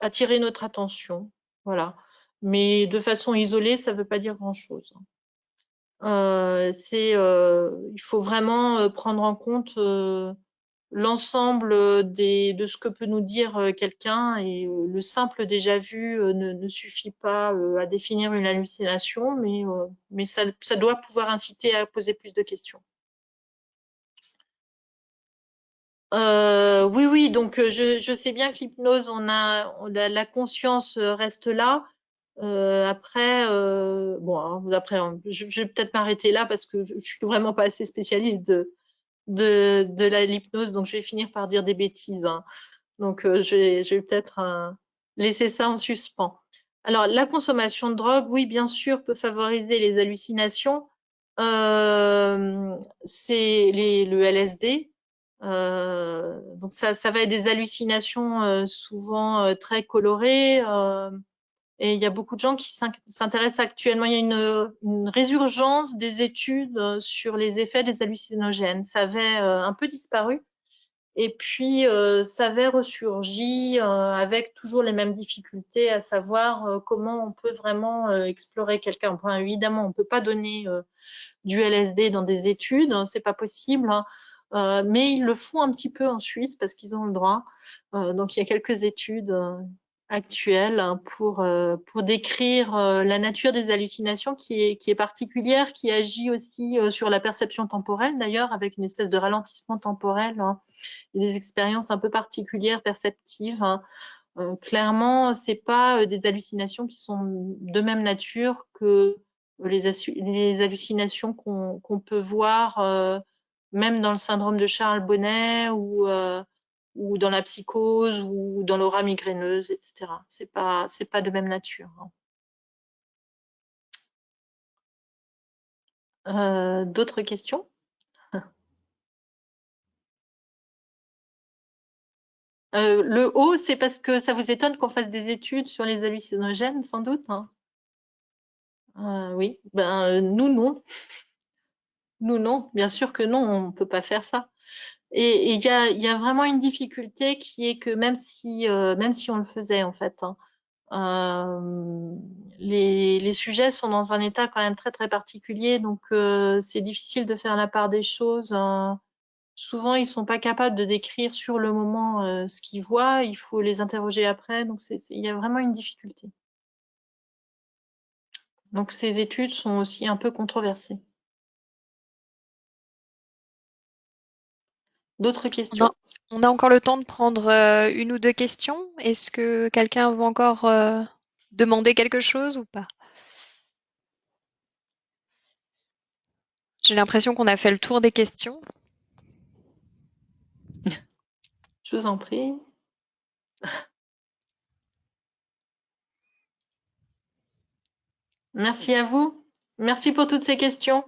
[SPEAKER 2] attirer notre attention. Voilà. Mais de façon isolée, ça ne veut pas dire grand-chose. Il faut vraiment prendre en compte l'ensemble de ce que peut nous dire quelqu'un et le simple déjà vu ne suffit pas à définir une hallucination, mais ça doit pouvoir inciter à poser plus de questions. Oui, oui, donc je sais bien que l'hypnose, la conscience reste là. Après, bon, hein, après, je vais peut-être m'arrêter là parce que je suis vraiment pas assez spécialiste de l'hypnose, donc je vais finir par dire des bêtises. Hein. Donc, je vais peut-être laisser ça en suspens. Alors, la consommation de drogue, oui, bien sûr, peut favoriser les hallucinations. C'est le LSD. Donc, ça va être des hallucinations souvent très colorées. Et il y a beaucoup de gens qui s'intéressent actuellement. Il y a une résurgence des études sur les effets des hallucinogènes. Ça avait un peu disparu. Et puis, ça avait ressurgi avec toujours les mêmes difficultés, à savoir comment on peut vraiment explorer quelqu'un. Enfin, évidemment, on ne peut pas donner du LSD dans des études, hein, c'est pas possible. Hein. Mais ils le font un petit peu en Suisse parce qu'ils ont le droit. Donc, il y a quelques études actuelles hein, pour décrire la nature des hallucinations qui est particulière, qui agit aussi sur la perception temporelle d'ailleurs, avec une espèce de ralentissement temporel. Hein des expériences un peu particulières, perceptives. Hein. Clairement, c'est pas des hallucinations qui sont de même nature que les hallucinations qu'on peut voir même dans le syndrome de Charles Bonnet ou dans la psychose ou dans l'aura migraineuse, etc. C'est pas de même nature. Hein. D'autres questions? Le haut, c'est parce que ça vous étonne qu'on fasse des études sur les hallucinogènes, sans doute. Hein. Oui, ben nous non. Nous non, bien sûr que non, on ne peut pas faire ça. Et il y a vraiment une difficulté qui est que même si on le faisait en fait, hein, les sujets sont dans un état quand même très très particulier, donc c'est difficile de faire la part des choses. Souvent, ils sont pas capables de décrire sur le moment ce qu'ils voient. Il faut les interroger après, donc il y a vraiment une difficulté. Donc ces études sont aussi un peu controversées. D'autres questions?
[SPEAKER 3] On a encore le temps de prendre une ou deux questions. Est-ce que quelqu'un veut encore demander quelque chose ou pas? J'ai l'impression qu'on a fait le tour des questions.
[SPEAKER 2] Je vous en prie. Merci à vous. Merci pour toutes ces questions.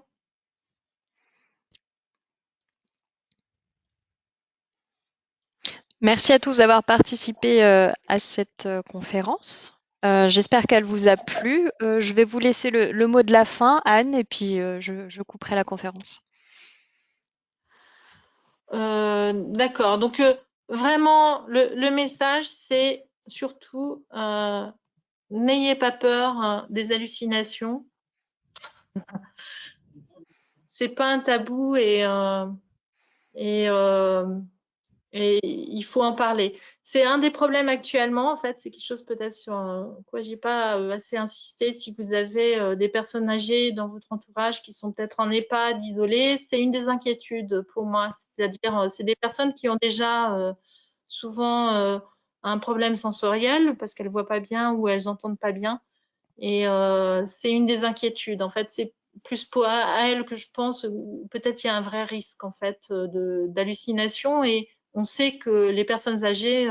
[SPEAKER 3] Merci à tous d'avoir participé à cette conférence. J'espère qu'elle vous a plu. Je vais vous laisser le mot de la fin, Anne, et puis je couperai la conférence.
[SPEAKER 2] D'accord. Donc, vraiment, le message, c'est surtout n'ayez pas peur des hallucinations. C'est pas un tabou et il faut en parler. C'est un des problèmes actuellement, en fait, c'est quelque chose peut-être sur quoi j'ai pas assez insisté. Si vous avez des personnes âgées dans votre entourage qui sont peut-être en EHPAD, isolées, c'est une des inquiétudes pour moi. C'est-à-dire, c'est des personnes qui ont déjà souvent un problème sensoriel parce qu'elles voient pas bien ou elles entendent pas bien. Et c'est une des inquiétudes. En fait, c'est plus à elles que je pense, peut-être il y a un vrai risque en fait d'hallucination et on sait que les personnes âgées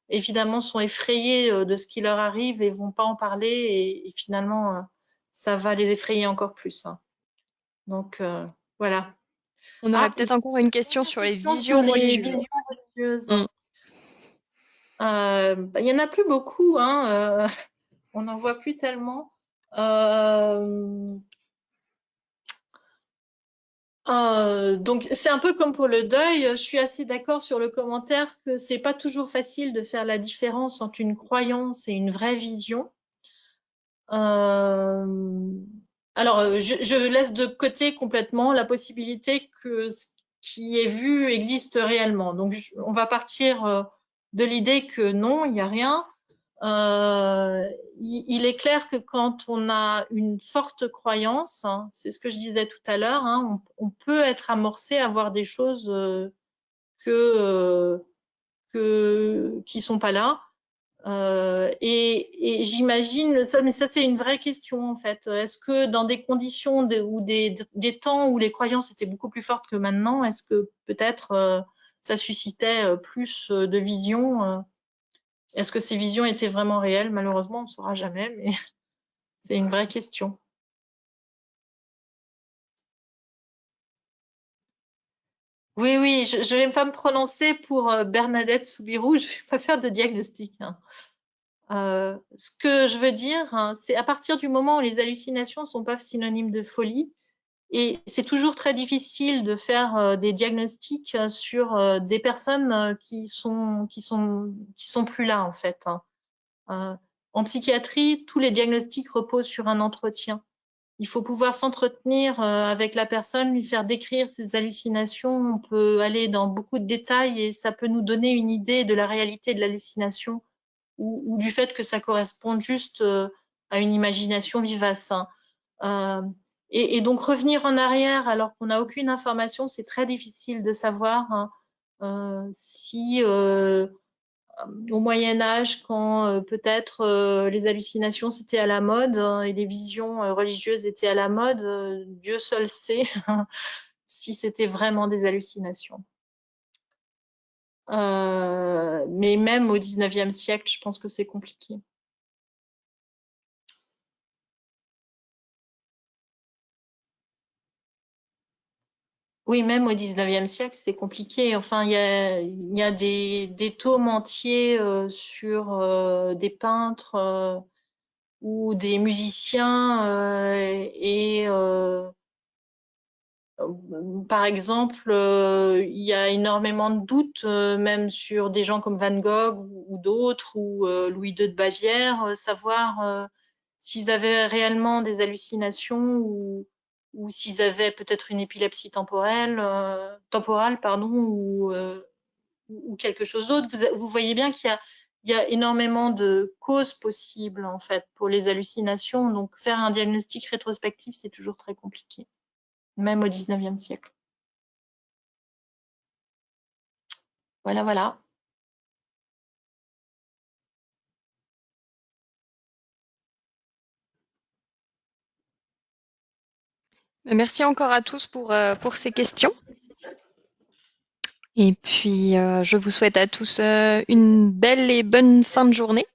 [SPEAKER 2] évidemment sont effrayées de ce qui leur arrive et vont pas en parler et finalement ça va les effrayer encore plus. Hein. Donc voilà.
[SPEAKER 3] On aurait
[SPEAKER 2] Ah,
[SPEAKER 3] peut-être encore une question sur les visions
[SPEAKER 2] sur les
[SPEAKER 3] religieuses.
[SPEAKER 2] visions religieuses.
[SPEAKER 3] Mm.
[SPEAKER 2] Il y en a plus beaucoup, hein, on n'en voit plus tellement. Donc c'est un peu comme pour le deuil, je suis assez d'accord sur le commentaire que c'est pas toujours facile de faire la différence entre une croyance et une vraie vision. Euh, alors je laisse de côté complètement la possibilité que ce qui est vu existe réellement. Donc on va partir de l'idée que non, il n'y a rien. Euh, il est clair que quand on a une forte croyance, hein, c'est ce que je disais tout à l'heure, hein, on peut être amorcé à voir des choses que, qui sont pas là. Et j'imagine ça, mais ça c'est une vraie question en fait. Est-ce que dans des conditions ou des temps où les croyances étaient beaucoup plus fortes que maintenant, est-ce que peut-être ça suscitait plus de visions est-ce que ces visions étaient vraiment réelles? Malheureusement, on ne saura jamais, mais c'est une vraie question. Oui, oui, je ne vais pas me prononcer pour Bernadette Soubirous, je ne vais pas faire de diagnostic. Hein. Ce que je veux dire, hein, c'est à partir du moment où les hallucinations ne sont pas synonymes de folie, et c'est toujours très difficile de faire des diagnostics sur des personnes qui sont plus là en fait. Hein. En psychiatrie, tous les diagnostics reposent sur un entretien. Il faut pouvoir s'entretenir avec la personne, lui faire décrire ses hallucinations. On peut aller dans beaucoup de détails et ça peut nous donner une idée de la réalité de l'hallucination ou du fait que ça corresponde juste à une imagination vivace. Hein. Euh, et donc revenir en arrière alors qu'on n'a aucune information, c'est très difficile de savoir hein, si au Moyen Âge, quand peut-être les hallucinations c'était à la mode et les visions religieuses étaient à la mode, Dieu seul sait si c'était vraiment des hallucinations. Mais même au XIXe siècle, je pense que c'est compliqué. Oui, même au XIXe siècle, c'est compliqué. Enfin, il y a des tomes entiers sur des peintres ou des musiciens et par exemple, il y a énormément de doutes, même sur des gens comme Van Gogh ou d'autres, ou Louis II de Bavière, savoir s'ils avaient réellement des hallucinations ou s'ils avaient peut-être une épilepsie temporale, pardon, ou quelque chose d'autre. Vous voyez bien il y a énormément de causes possibles en fait pour les hallucinations. Donc faire un diagnostic rétrospectif, c'est toujours très compliqué, même au XIXe siècle. Voilà, voilà.
[SPEAKER 3] Merci encore à tous pour ces questions. Et puis, je vous souhaite à tous une belle et bonne fin de journée.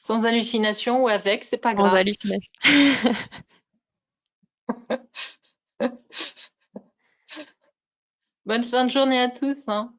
[SPEAKER 2] Sans hallucination ou avec, c'est pas
[SPEAKER 3] Sans
[SPEAKER 2] grave.
[SPEAKER 3] hallucination.
[SPEAKER 2] Bonne fin de journée à tous, hein.